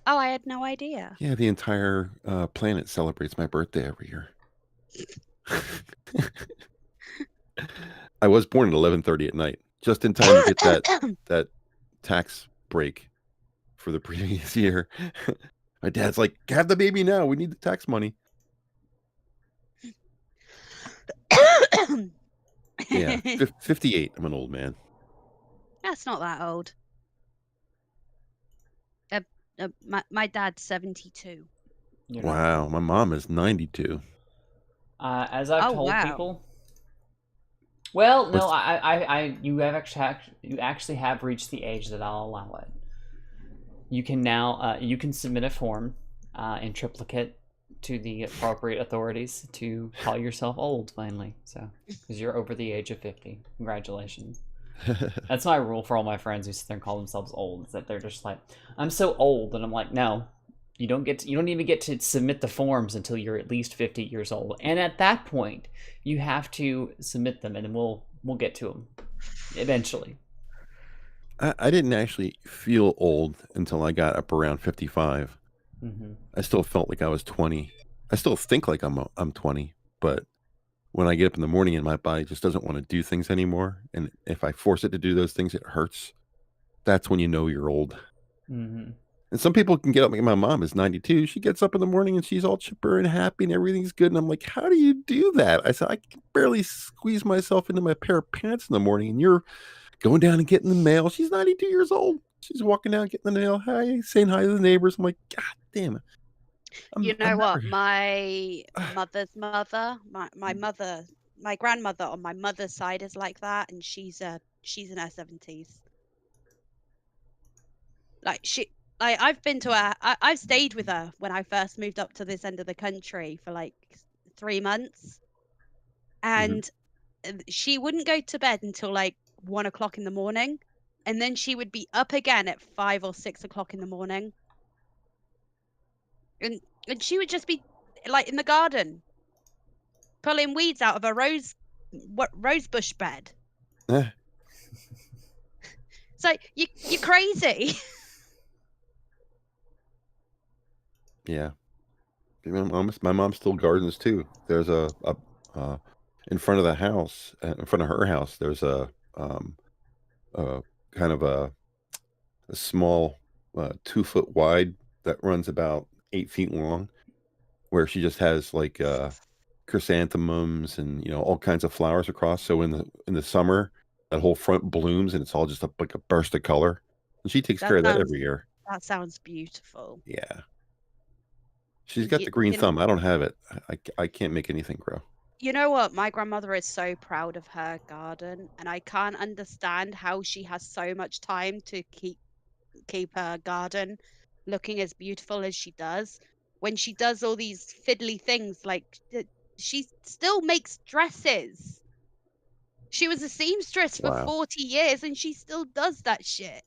Oh, I had no idea. Yeah, the entire planet celebrates my birthday every year. I was born at 11:30 at night, just in time to get that tax break for the previous year. My dad's like, have the baby now. We need the tax money. Yeah, 58. I'm an old man. That's not that old. My dad's 72. Wow, my mom is 92. As I've Oh, told wow. people, well, no, What's- you actually have reached the age that I'll allow it. You can now, you can submit a form in triplicate to the appropriate authorities to call yourself old finally. So, because you're over the age of 50, congratulations. That's my rule for all my friends who sit there and call themselves old. Is that they're just like, I'm so old, and I'm like, no, you don't even get to submit the forms until you're at least 50 years old, and at that point, you have to submit them, and we'll get to them eventually. I didn't actually feel old until I got up around 55. I still felt like I was 20. I still think like I'm 20, but when I get up in the morning and my body just doesn't want to do things anymore, and if I force it to do those things, it hurts. That's when you know you're old. And some people can get up. Like my mom is 92. She gets up in the morning and she's all chipper and happy and everything's good. And I'm like, how do you do that? I said, I can barely squeeze myself into my pair of pants in the morning, and you're going down and getting the mail. She's 92 years old. She's walking down, getting the mail. Hi, saying hi to the neighbors. I'm like, God damn it. You know I'm what? never... My mother's mother, my grandmother on my mother's side is like that, and she's in her 70s. Like I've been to her. I've stayed with her when I first moved up to this end of the country for like 3 months, and she wouldn't go to bed until like 1 o'clock in the morning, and then she would be up again at 5 or 6 o'clock in the morning, and she would just be like in the garden pulling weeds out of a rose bush bed. It's like you're crazy. Yeah. My mom still gardens too. There's a in front of the house, in front of her house, there's a kind of a small 2-foot wide that runs about 8 feet long, where she just has like chrysanthemums and all kinds of flowers across. So in the summer, that whole front blooms and it's all just like a burst of color. And she takes care of that every year. That sounds beautiful. Yeah. She's got the green thumb. I don't have it. I can't make anything grow. You know what? My grandmother is so proud of her garden, and I can't understand how she has so much time to keep her garden looking as beautiful as she does. When she does all these fiddly things, like she still makes dresses. She was a seamstress for 40 years, and she still does that shit.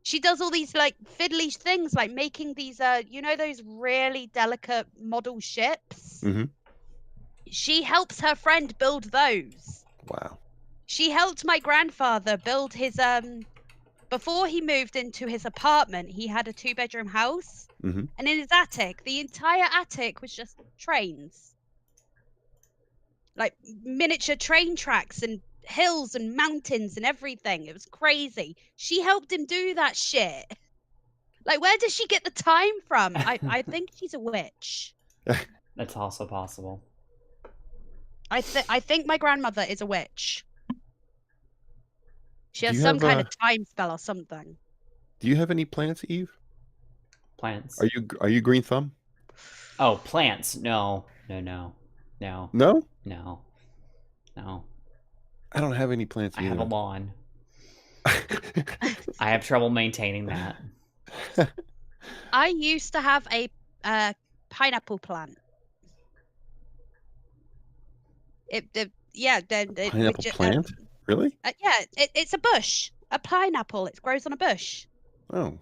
She does all these like fiddly things, like making these those really delicate model ships. She helps her friend build those. Wow. She helped my grandfather build his before he moved into his apartment, he had a 2-bedroom house, and in his attic, the entire attic was just trains, like miniature train tracks and hills and mountains and everything. It was crazy. She helped him do that shit. Like, where does she get the time from? I think she's a witch. That's also possible. I think my grandmother is a witch. She has some kind of time spell or something. Do you have any plants, Eve? Plants? Are you green thumb? Oh, plants? No. No? No. I don't have any plants either. I have a lawn. I have trouble maintaining that. I used to have a pineapple plant. Pineapple plant? Really? It's a bush. A pineapple. It grows on a bush. Oh.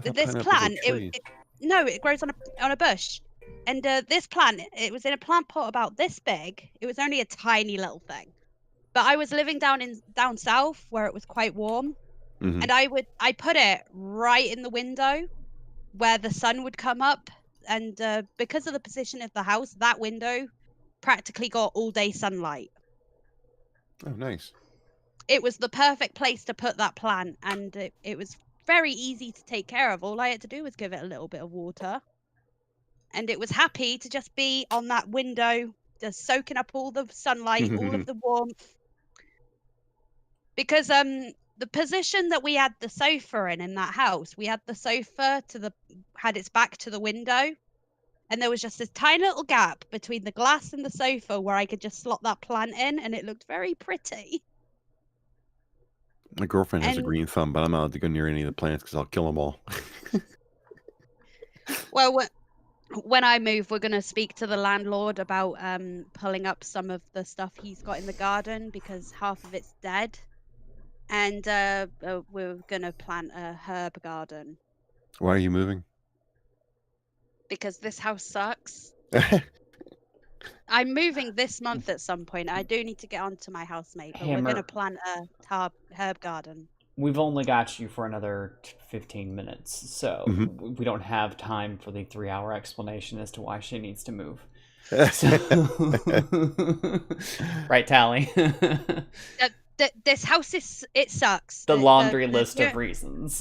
This plant, it grows on a bush. And this plant, it was in a plant pot about this big. It was only a tiny little thing. But I was living down south where it was quite warm. And I put it right in the window where the sun would come up. And because of the position of the house, that window practically got all day sunlight. Oh, nice. It was the perfect place to put that plant, and it was very easy to take care of. All I had to do was give it a little bit of water, and it was happy to just be on that window, just soaking up all the sunlight, all of the warmth. Because the position that we had the sofa in that house, we had the sofa had its back to the window, and there was just this tiny little gap between the glass and the sofa where I could just slot that plant in, and it looked very pretty. My girlfriend has a And green thumb, but I'm not allowed to go near any of the plants because I'll kill them all. well, when I move, we're going to speak to the landlord about pulling up some of the stuff he's got in the garden because half of it's dead. And we're going to plant a herb garden. Why are you moving? Because this house sucks. I'm moving this month at some point. I do need to get onto my housemate, but we're going to plant a herb garden. We've only got you for another 15 minutes, so we don't have time for the 3-hour explanation as to why she needs to move. Right, Tally? This house it sucks. The laundry list of reasons.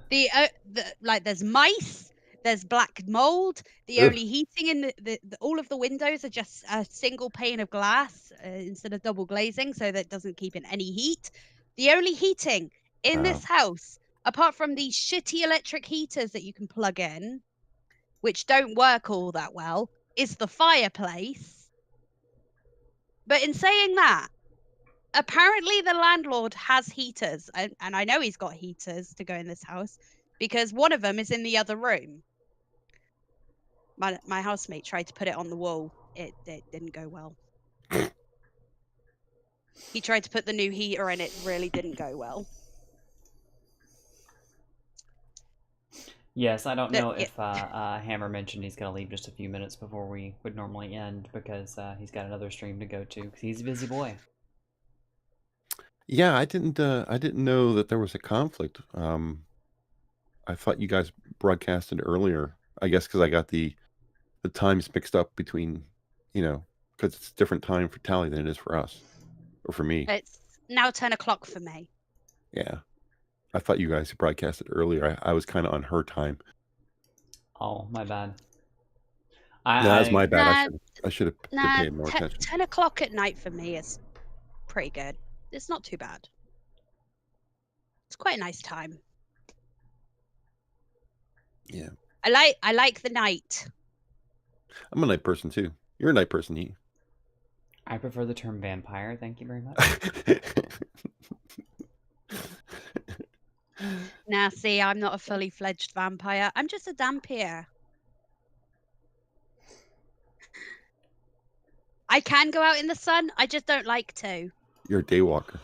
There's mice, there's black mold. The only heating in all of the windows are just a single pane of glass instead of double glazing, so that it doesn't keep in any heat. The only heating in this house, apart from these shitty electric heaters that you can plug in, which don't work all that well, is the fireplace. But in saying that, apparently the landlord has heaters, and I know he's got heaters to go in this house because one of them is in the other room. My housemate tried to put it on the wall. It didn't go well. He tried to put the new heater in. It really didn't go well. Yes, I don't know if Hammer mentioned he's going to leave just a few minutes before we would normally end because he's got another stream to go to because he's a busy boy. Yeah, I didn't know that there was a conflict. I thought you guys broadcasted earlier. I guess because I got the times mixed up between, because it's a different time for Tally than it is for us or for me. It's now 10 o'clock for me. Yeah, I thought you guys broadcasted earlier. I was kind of on her time. Oh, my bad. That's my bad. I should have paid more attention. 10 o'clock at night for me is pretty good. It's not too bad. It's quite a nice time. Yeah. I like the night. I'm a night person too. You're a night person, He. I prefer the term vampire. Thank you very much. Now, see, I'm not a fully fledged vampire. I'm just a dampier. I can go out in the sun. I just don't like to. You're a daywalker.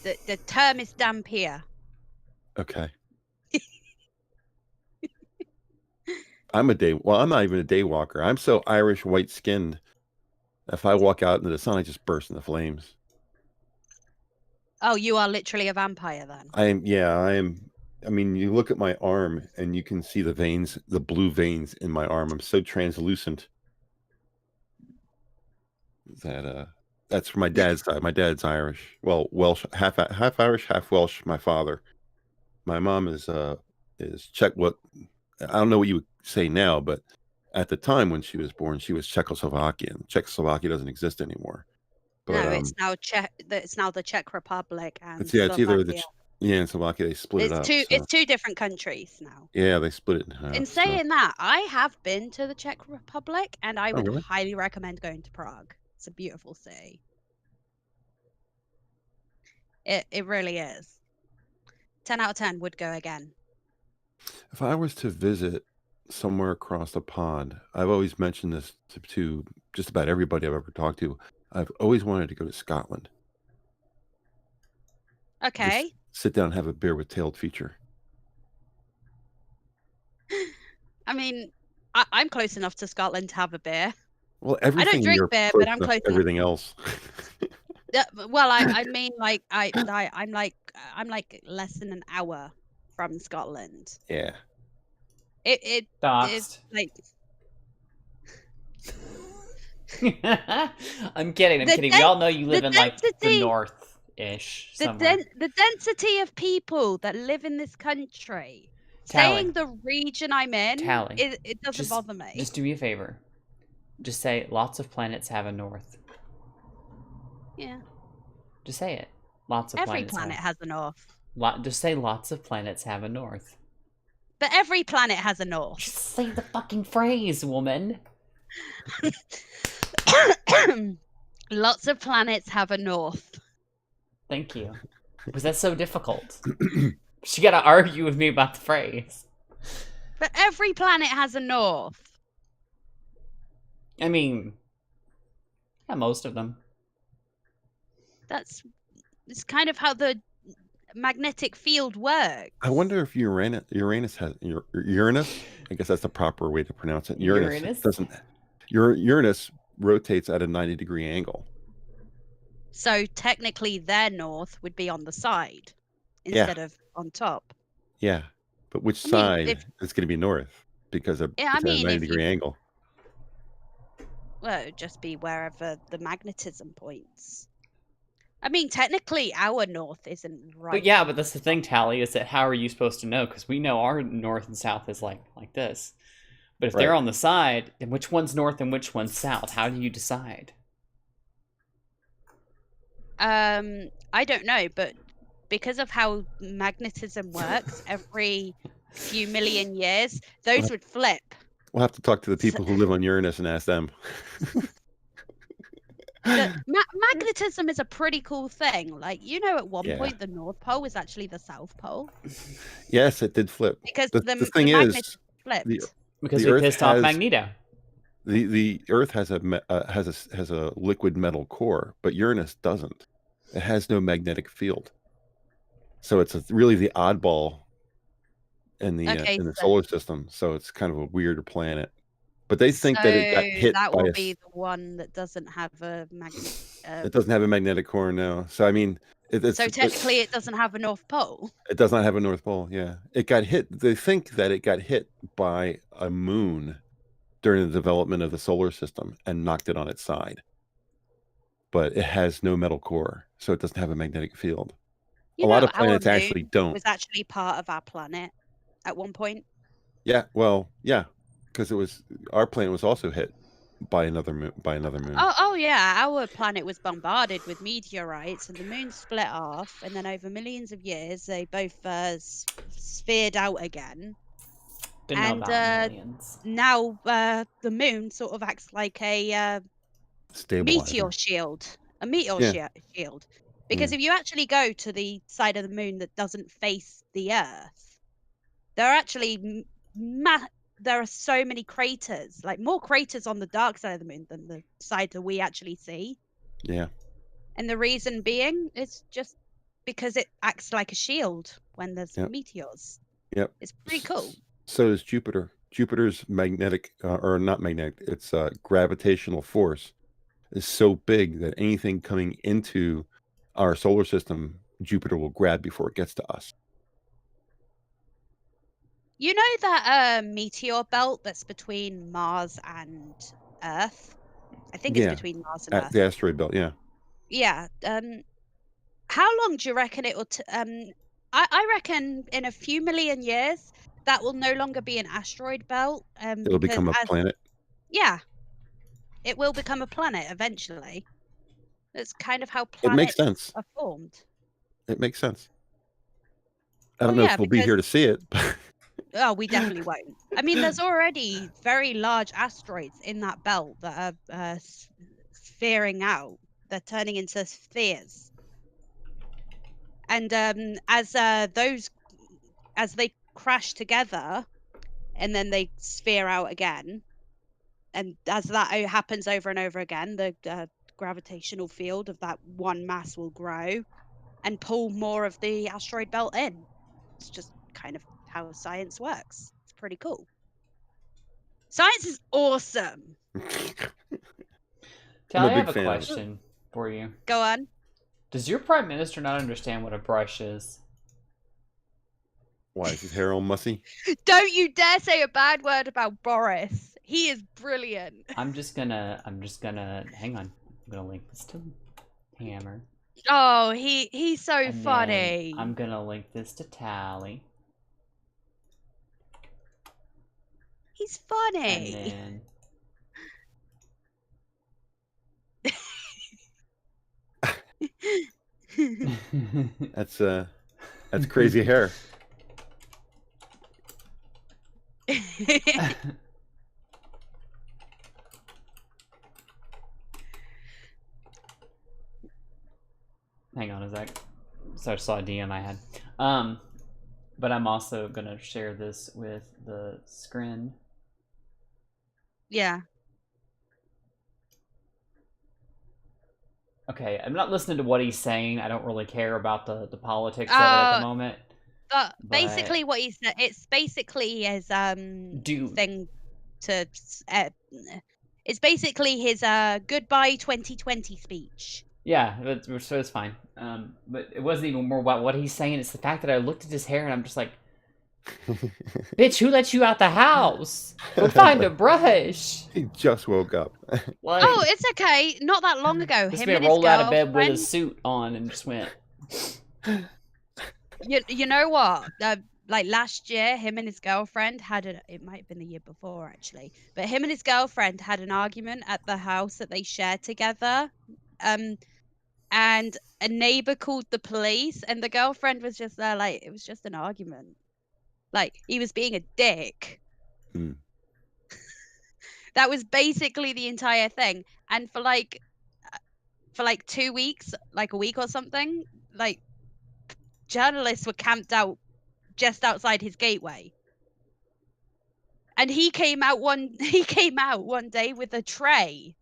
The term is dampier. Okay. I'm not even a day walker. I'm so Irish white skinned. If I walk out into the sun, I just burst into flames. Oh, you are literally a vampire then. I am. I mean, you look at my arm and you can see the veins, the blue veins in my arm. I'm so translucent. That's from my dad's side. My dad's Irish. Well, Welsh, half Irish, half Welsh. My father. My mom is Czech. What I don't know what you would say now, but at the time when she was born, she was Czechoslovakian. Czechoslovakia doesn't exist anymore. But, no, it's now It's now the Czech Republic and it's either and Slovakia. They split it up. It's two different countries now. Yeah, they split it in half. In saying that, I have been to the Czech Republic, and I would really? highly recommend going to Prague. It's a beautiful city. It really is. 10 out of 10 would go again. If I was to visit somewhere across the pond, I've always mentioned this to just about everybody I've ever talked to. I've always wanted to go to Scotland. Okay. Just sit down and have a beer with Tailed Feature. I mean, I'm close enough to Scotland to have a beer. Well, everything I don't drink beer, but I'm close. Everything else. Well, I mean, like I'm like less than an hour from Scotland. Yeah. It's like. I'm kidding. We all know you live in like the north-ish somewhere. The density of people that live in this country. Tally. Saying the region I'm in, Tally. It doesn't bother me. Just do me a favor. Just say lots of planets have a north. Yeah. Just say it. Lots of Every planets planet have. has a north. Just say lots of planets have a north. But every planet has a north. Just say the fucking phrase, woman. Lots of planets have a north. Thank you. Was that so difficult? She gotta argue with me about the phrase. But every planet has a north. I mean, yeah, most of them. It's kind of how the magnetic field works. I wonder if Uranus has Uranus. I guess that's the proper way to pronounce it. Uranus doesn't. Uranus rotates at a 90-degree angle. So technically, their north would be on the side instead of on top. Yeah, but which side is going to be north because it's at a 90-degree angle? Well, it would just be wherever the magnetism points. I mean, technically, our north isn't right. But yeah, but that's the thing, Tally, is that how are you supposed to know? Because we know our north and south is like this. But if they're on the side, then which one's north and which one's south? How do you decide? I don't know, but because of how magnetism works, every few million years, those would flip. We'll have to talk to the people who live on Uranus and ask them. Magnetism is a pretty cool thing. Like, at one point, the North Pole was actually the South Pole. Yes, it did flip. Because the thing is, flipped. Because we pissed off Magneto. The Earth has a liquid metal core, but Uranus doesn't. It has no magnetic field, so it's really the oddball in the solar system. So it's kind of a weirder planet. But they think that it got hit. That will be the one that doesn't have a magnet. It doesn't have a magnetic core, no. So I mean, so technically, it doesn't have a North Pole. It does not have a North Pole. Yeah, it got hit. They think that it got hit by a moon during the development of the solar system and knocked it on its side. But it has no metal core, so it doesn't have a magnetic field. A lot of planets actually don't. It was actually part of our planet at one point. Yeah, well, yeah, because our planet was also hit by another moon. Oh yeah, our planet was bombarded with meteorites, and the moon split off, and then over millions of years, they both sphered out again. Now the moon sort of acts like a meteor shield. A meteor shield. Because if you actually go to the side of the moon that doesn't face the Earth, there are actually there are so many craters, like more craters on the dark side of the moon than the side that we actually see. Yeah. And the reason being is just because it acts like a shield when there's meteors. Yep. It's pretty cool. So does Jupiter. Jupiter's magnetic, or not magnetic, it's gravitational force is so big that anything coming into our solar system, Jupiter will grab before it gets to us. You know that meteor belt that's between Mars and Earth? I think it's between Mars and Earth. The asteroid belt, yeah. Yeah. How long do you reckon it will... I reckon in a few million years, that will no longer be an asteroid belt. It'll become a planet. Yeah. It will become a planet eventually. That's kind of how planets are formed. It makes sense. I don't know if we'll be here to see it. Oh, we definitely won't. I mean, there's already very large asteroids in that belt that are sphering out. They're turning into spheres. And as they crash together, and then they sphere out again, and as that happens over and over again, the gravitational field of that one mass will grow and pull more of the asteroid belt in. It's just kind of how science works. It's pretty cool. Science is awesome. Tally, I have a question for you. Go on. Does your prime minister not understand what a brush is? Why is his hair all mussy? Don't you dare say a bad word about Boris. He is brilliant. I'm just gonna hang on. I'm gonna link this to Hammer. Oh, he's so funny. I'm gonna link this to Tally. He's funny. And then... That's crazy hair. Hang on a sec. So I saw a DM I had. But I'm also gonna share this with the screen. Yeah. Okay, I'm not listening to what he's saying. I don't really care about the politics of it at the moment. But basically, what he said, it's basically his thing to. It's basically his goodbye 2020 speech. Yeah, so it's fine. But it wasn't even more about what he's saying. It's the fact that I looked at his hair and I'm just like, bitch, who let you out the house? Go find a brush. He just woke up. Like, oh, it's okay. Not that long ago, this him man and his rolled out of bed with a girlfriend. suit on and just went. You know what? Like last year, him and his girlfriend had it might have been the year before actually, but him and his girlfriend had an argument at the house that they shared together. And a neighbor called the police, and the girlfriend was just there like, it was just an argument. Like, he was being a dick. That was basically the entire thing. And for like 2 weeks, like a week or something, like journalists were camped out just outside his gateway. And he came out one day with a tray.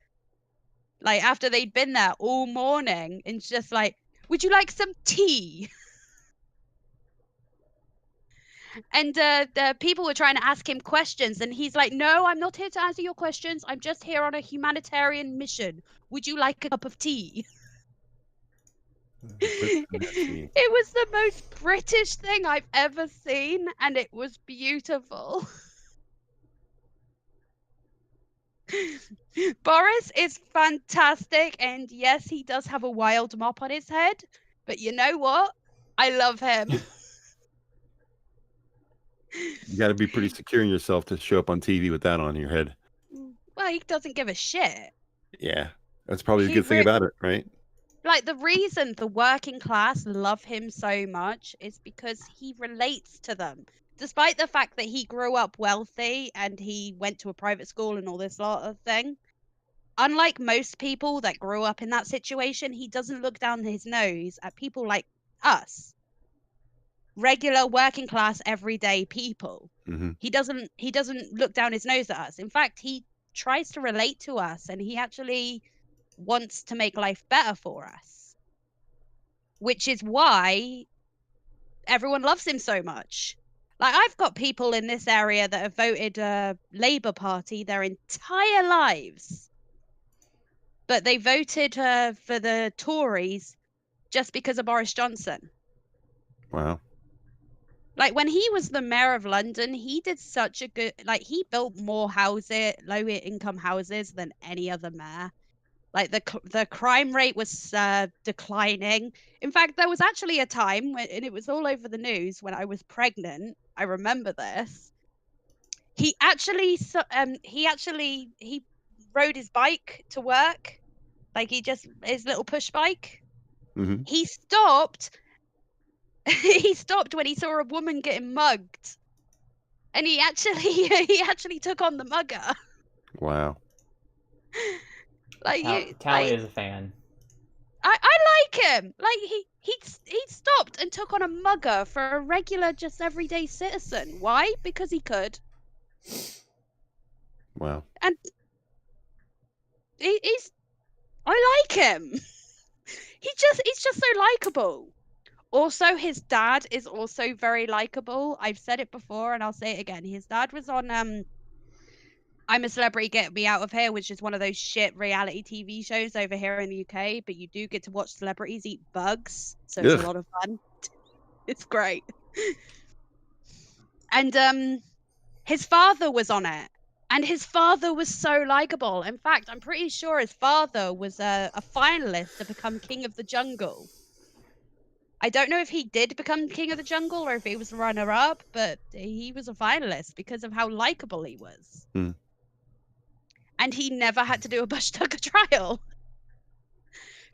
Like, after they'd been there all morning, and just like, would you like some tea? And the people were trying to ask him questions, and he's like, no, I'm not here to answer your questions. I'm just here on a humanitarian mission. Would you like a cup of tea? It was the most British thing I've ever seen, and it was beautiful. Boris is fantastic, and yes, he does have a wild mop on his head, but you know what? I love him. You got to be pretty secure in yourself to show up on TV with that on your head. Well, he doesn't give a shit. Yeah, that's probably a good thing about it, right? Like, the reason the working class love him so much is because he relates to them. Despite the fact that he grew up wealthy and he went to a private school and all this sort of thing, unlike most people that grew up in that situation, he doesn't look down his nose at people like us. Regular working class everyday people. He doesn't look down his nose at us. In fact, he tries to relate to us, and he actually wants to make life better for us, which is why everyone loves him so much. Like, I've got people in this area that have voted Labour Party their entire lives, but they voted for the Tories just because of Boris Johnson. Wow. Like, when he was the mayor of London, he did such a good, like, he built more houses, lower income houses, than any other mayor. Like, the crime rate was declining. In fact, there was actually a time when, and it was all over the news, when I was pregnant. I remember this. He actually rode his bike to work, like his little push bike. He stopped. He stopped when he saw a woman getting mugged, and he actually took on the mugger. Wow. Like, Tally is a fan. I like him. Like, he stopped and took on a mugger for a regular, just everyday citizen. Why? Because he could. Wow. And I like him. He's just so likable. Also, his dad is also very likable. I've said it before and I'll say it again. His dad was on I'm a Celebrity, Get Me Out of Here, which is one of those shit reality TV shows over here in the UK, but you do get to watch celebrities eat bugs, so it's a lot of fun. It's great. And his father was on it, and his father was so likable. In fact, I'm pretty sure his father was a finalist to become King of the Jungle. I don't know if he did become King of the Jungle or if he was runner-up, but he was a finalist because of how likable he was. And he never had to do a bush tucker trial.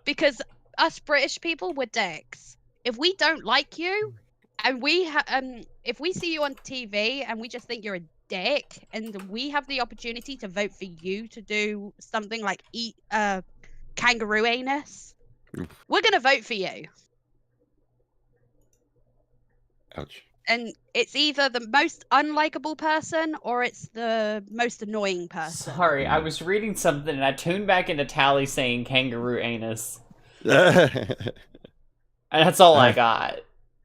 Because us British people, we're dicks. If we don't like you, and if we see you on TV and we just think you're a dick, and we have the opportunity to vote for you to do something like eat kangaroo anus, we're gonna vote for you. Ouch. And it's either the most unlikable person or it's the most annoying person. Sorry, I was reading something and I tuned back into Tally saying kangaroo anus. And that's all I got.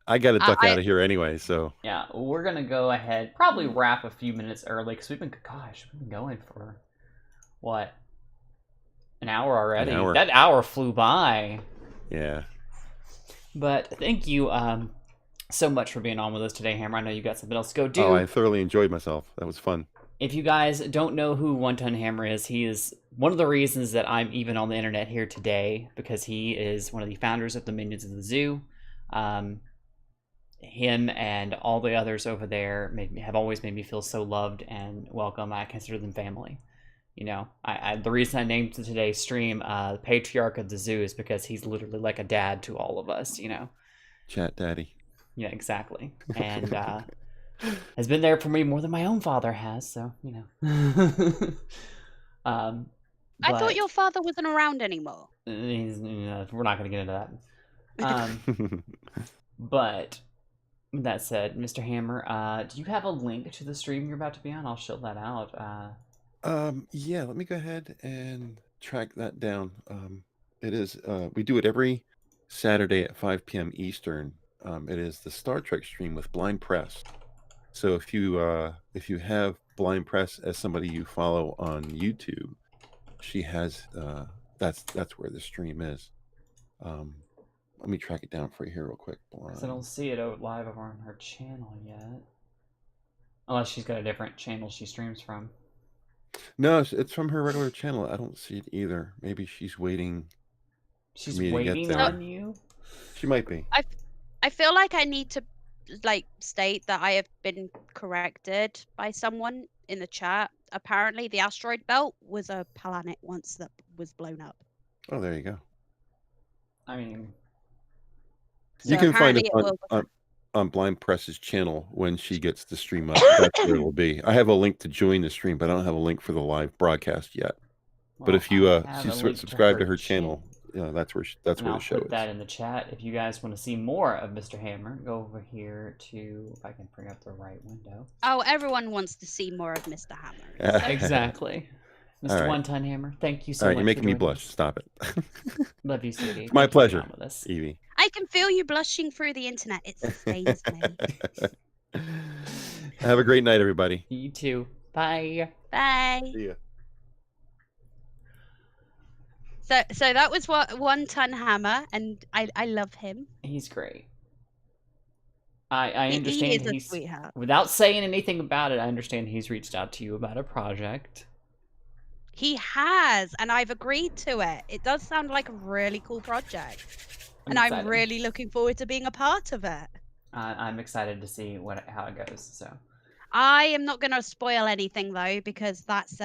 I got to duck out of here anyway, so. Yeah, we're going to go ahead, probably wrap a few minutes early, because we've been going for, what, an hour already? An hour. That hour flew by. Yeah. But thank you so much for being on with us today, Hammer. I know you got something else to go do. Oh, I thoroughly enjoyed myself. That was fun. If you guys don't know who One Ton Hammer is, he is one of the reasons that I'm even on the internet here today, because he is one of the founders of the Minions of the Zoo. Him and all the others over there have always made me feel so loved and welcome. I consider them family. You know, the reason I named today's stream the Patriarch of the Zoo is because he's literally like a dad to all of us, you know. Chat daddy. Yeah, exactly. And has been there for me more than my own father has, so, you know. I thought your father wasn't around anymore. We're not going to get into that. But with that said, Mr. Hammer, do you have a link to the stream you're about to be on? I'll show that out. Yeah, let me go ahead and track that down. It is, we do it every Saturday at 5 p.m. Eastern. It is the Star Trek stream with Blind Press. So if you have Blind Press as somebody you follow on YouTube, she has that's where the stream is. Let me track it down for you here real quick. I don't see it out live over on her channel yet, unless she's got a different channel she streams from. No, it's from her regular channel. I don't see it either. Maybe she's waiting. She's waiting on you. She might be. I feel like I need to state that I have been corrected by someone in the chat. Apparently, the asteroid belt was a planet once that was blown up. Oh, there you go. I mean, you can find it on Blind Press's channel when she gets the stream up. That's where it'll be. I have a link to join the stream, but I don't have a link for the live broadcast yet. Well, but if you subscribe to her channel, yeah, that's where the show is. I'll put that in the chat. If you guys want to see more of Mr. Hammer, go over here to, if I can bring up the right window. Oh, everyone wants to see more of Mr. Hammer. So. Exactly. Mr. Right. One Ton Hammer, thank you so much. All right, you're making me blush. Stop it. Love you, sweetie. It's my pleasure, Evie. I can feel you blushing through the internet. It sustains me. Have a great night, everybody. You too. Bye. Bye. See ya. So that was what One Ton Hammer, and I love him. He's great. I understand he is a sweetheart. Without saying anything about it, I understand he's reached out to you about a project. He has, and I've agreed to it. It does sound like a really cool project. I'm really looking forward to being a part of it. I'm excited to see how it goes. So I am not going to spoil anything though, because that's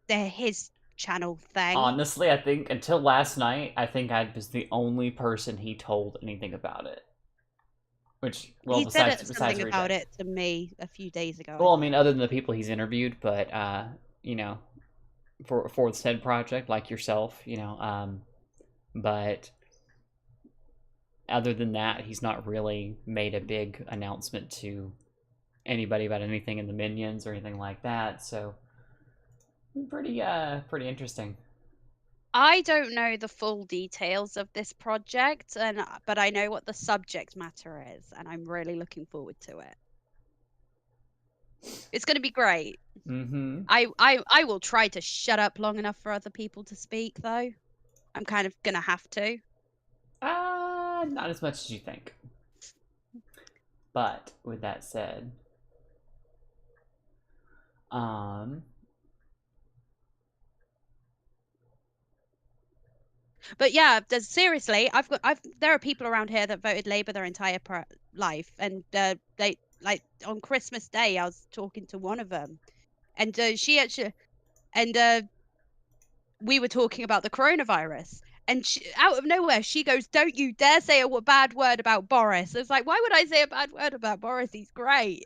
his channel thing. Honestly, I think until last night, I think I was the only person he told anything about it. Which, well, he said something about it to me a few days ago. Well, I mean, other than the people he's interviewed, but you know, for the said project, like yourself, you know, but other than that, he's not really made a big announcement to anybody about anything in the Minions or anything like that. So pretty interesting. I don't know the full details of this project, but I know what the subject matter is, and I'm really looking forward to it. It's going to be great. Mm-hmm. I will try to shut up long enough for other people to speak, though. I'm kind of going to have to. Not as much as you think. But with that said, but yeah, seriously, there are people around here that voted Labour their entire life, and they on Christmas Day, I was talking to one of them, and we were talking about the coronavirus, And out of nowhere, she goes, "Don't you dare say a bad word about Boris." It's like, why would I say a bad word about Boris? He's great.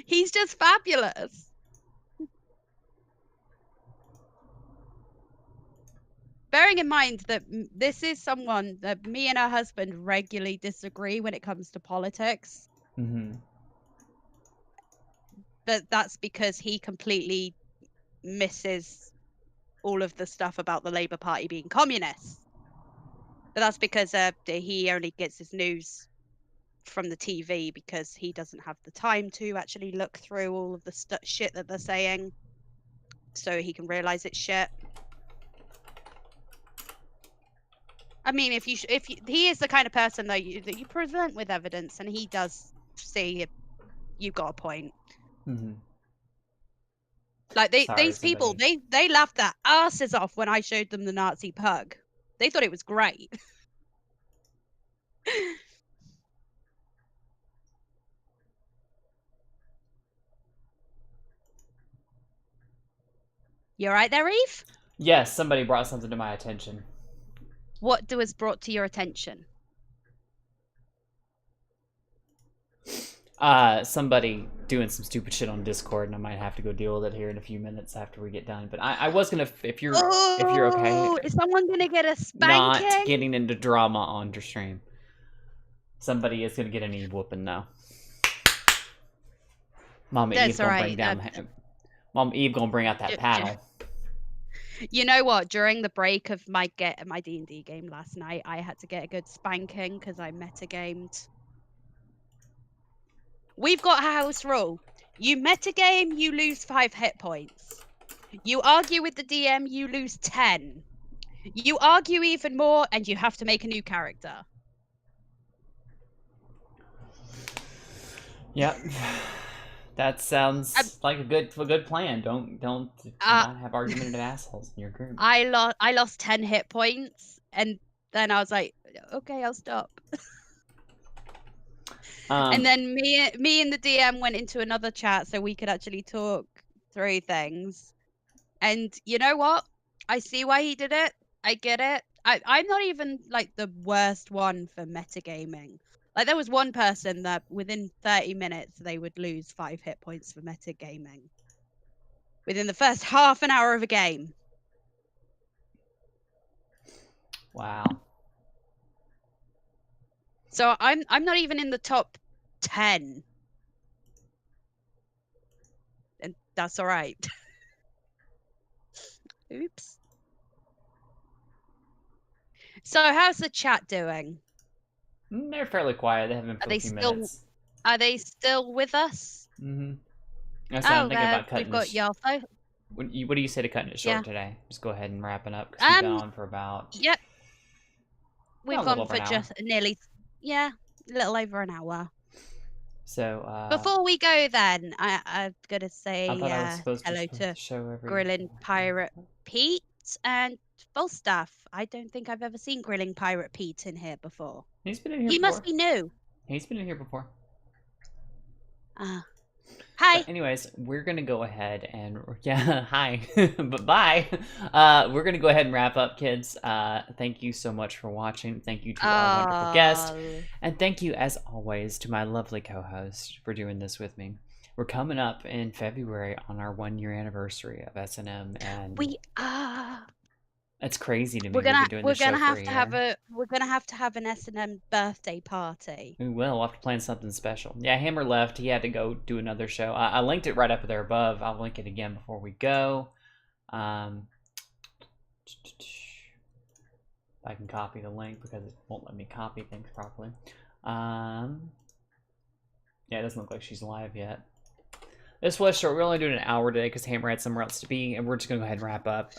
He's just fabulous. Bearing in mind that this is someone that me and her husband regularly disagree when it comes to politics. Mm-hmm. But that's because he completely misses all of the stuff about the Labour Party being communist. But that's because he only gets his news from the TV because he doesn't have the time to actually look through all of the shit that they're saying, so he can realize it's shit. I mean, if he is the kind of person that you present with evidence, and he does see you've got a point. Mm-hmm. Like these people, they laughed their asses off when I showed them the Nazi pug. They thought it was great. You all right there, Eve? Yes, somebody brought something to my attention. What was brought to your attention? Somebody doing some stupid shit on Discord, and I might have to go deal with it here in a few minutes after we get done. But I was gonna, if you're okay, is someone gonna get a spanking? Not getting into drama on your stream. Somebody is gonna get an Eve whooping now. Mama Eve gonna bring down. Mom Eve gonna bring out that paddle. You know what? During the break of my D&D game last night, I had to get a good spanking because I metagamed. We've got a house rule. You metagame, you lose 5 hit points. You argue with the DM, you lose 10. You argue even more, and you have to make a new character. Yep. That sounds like a good plan. Don't not have argumentative assholes in your group. I lost 10 hit points, and then I was like, okay, I'll stop. And then me and the DM went into another chat so we could actually talk through things. And you know what? I see why he did it. I get it. I'm not even like the worst one for metagaming. Like there was one person that within 30 minutes they would lose 5 hit points for metagaming. Within the first half an hour of a game. Wow. So I'm not even in the top 10. And that's all right. Oops. So how's the chat doing? They're fairly quiet. They haven't been for a few minutes. Are they still with us? Mm-hmm. That's what I'm thinking about cutting we've got Yaltho. What do you say to cutting it short today? Just go ahead and wrap it up because we've been on for about... Yep. We've gone for just nearly... Yeah, a little over an hour. So, before we go then, I'm going to say hello to Grilling Pirate Pete and Falstaff. I don't think I've ever seen Grilling Pirate Pete in here before. He's been in here He before. must be new. He's been in here before. Hi. But anyways, we're going to go ahead and... Yeah, hi. But bye. We're going to go ahead and wrap up, kids. Thank you so much for watching. Thank you to our wonderful guest. And thank you, as always, to my lovely co-host for doing this with me. We're coming up in February on our 1-year anniversary of S&M. And we are... It's crazy to me. We're gonna have to have an S&M birthday party. We will. We'll have to plan something special. Yeah, Hammer left. He had to go do another show. I linked it right up there above. I'll link it again before we go. I can copy the link because it won't let me copy things properly. Yeah, it doesn't look like she's live yet. This was short. We're only doing an hour today because Hammer had somewhere else to be, and we're just gonna go ahead and wrap up.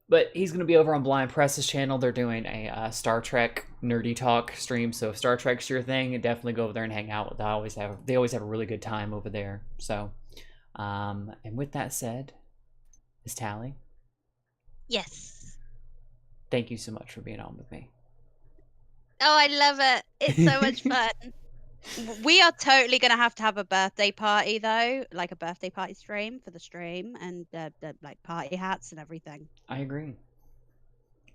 But he's going to be over on Blind Press's channel. They're doing a Star Trek nerdy talk stream. So if Star Trek's your thing, definitely go over there and hang out. They always have a really good time over there. So, and with that said, Miss Tally. Yes. Thank you so much for being on with me. Oh, I love it. It's so much fun. We are totally going to have a birthday party, though. Like a birthday party stream for the stream and like party hats and everything. I agree.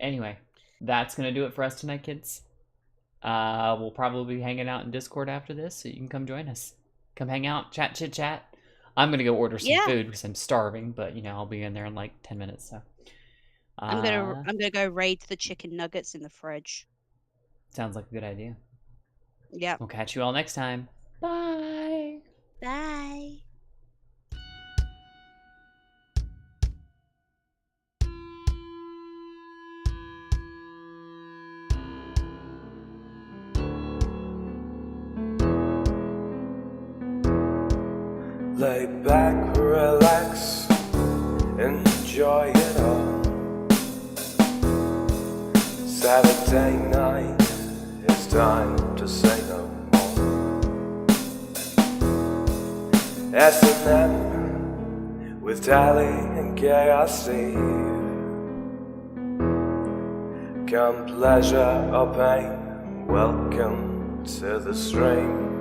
Anyway, that's going to do it for us tonight, kids. We'll probably be hanging out in Discord after this, so you can come join us. Come hang out, chat, chit, chat. I'm going to go order some food because I'm starving, but, I'll be in there in like 10 minutes, so. I'm gonna go raid the chicken nuggets in the fridge. Sounds like a good idea. Yep. We'll catch you all next time. Bye. Bye. Lay back, relax, enjoy it all. Saturday night, it's time to say no more. S&M with Tally and KRC. Come pleasure or pain, welcome to the stream.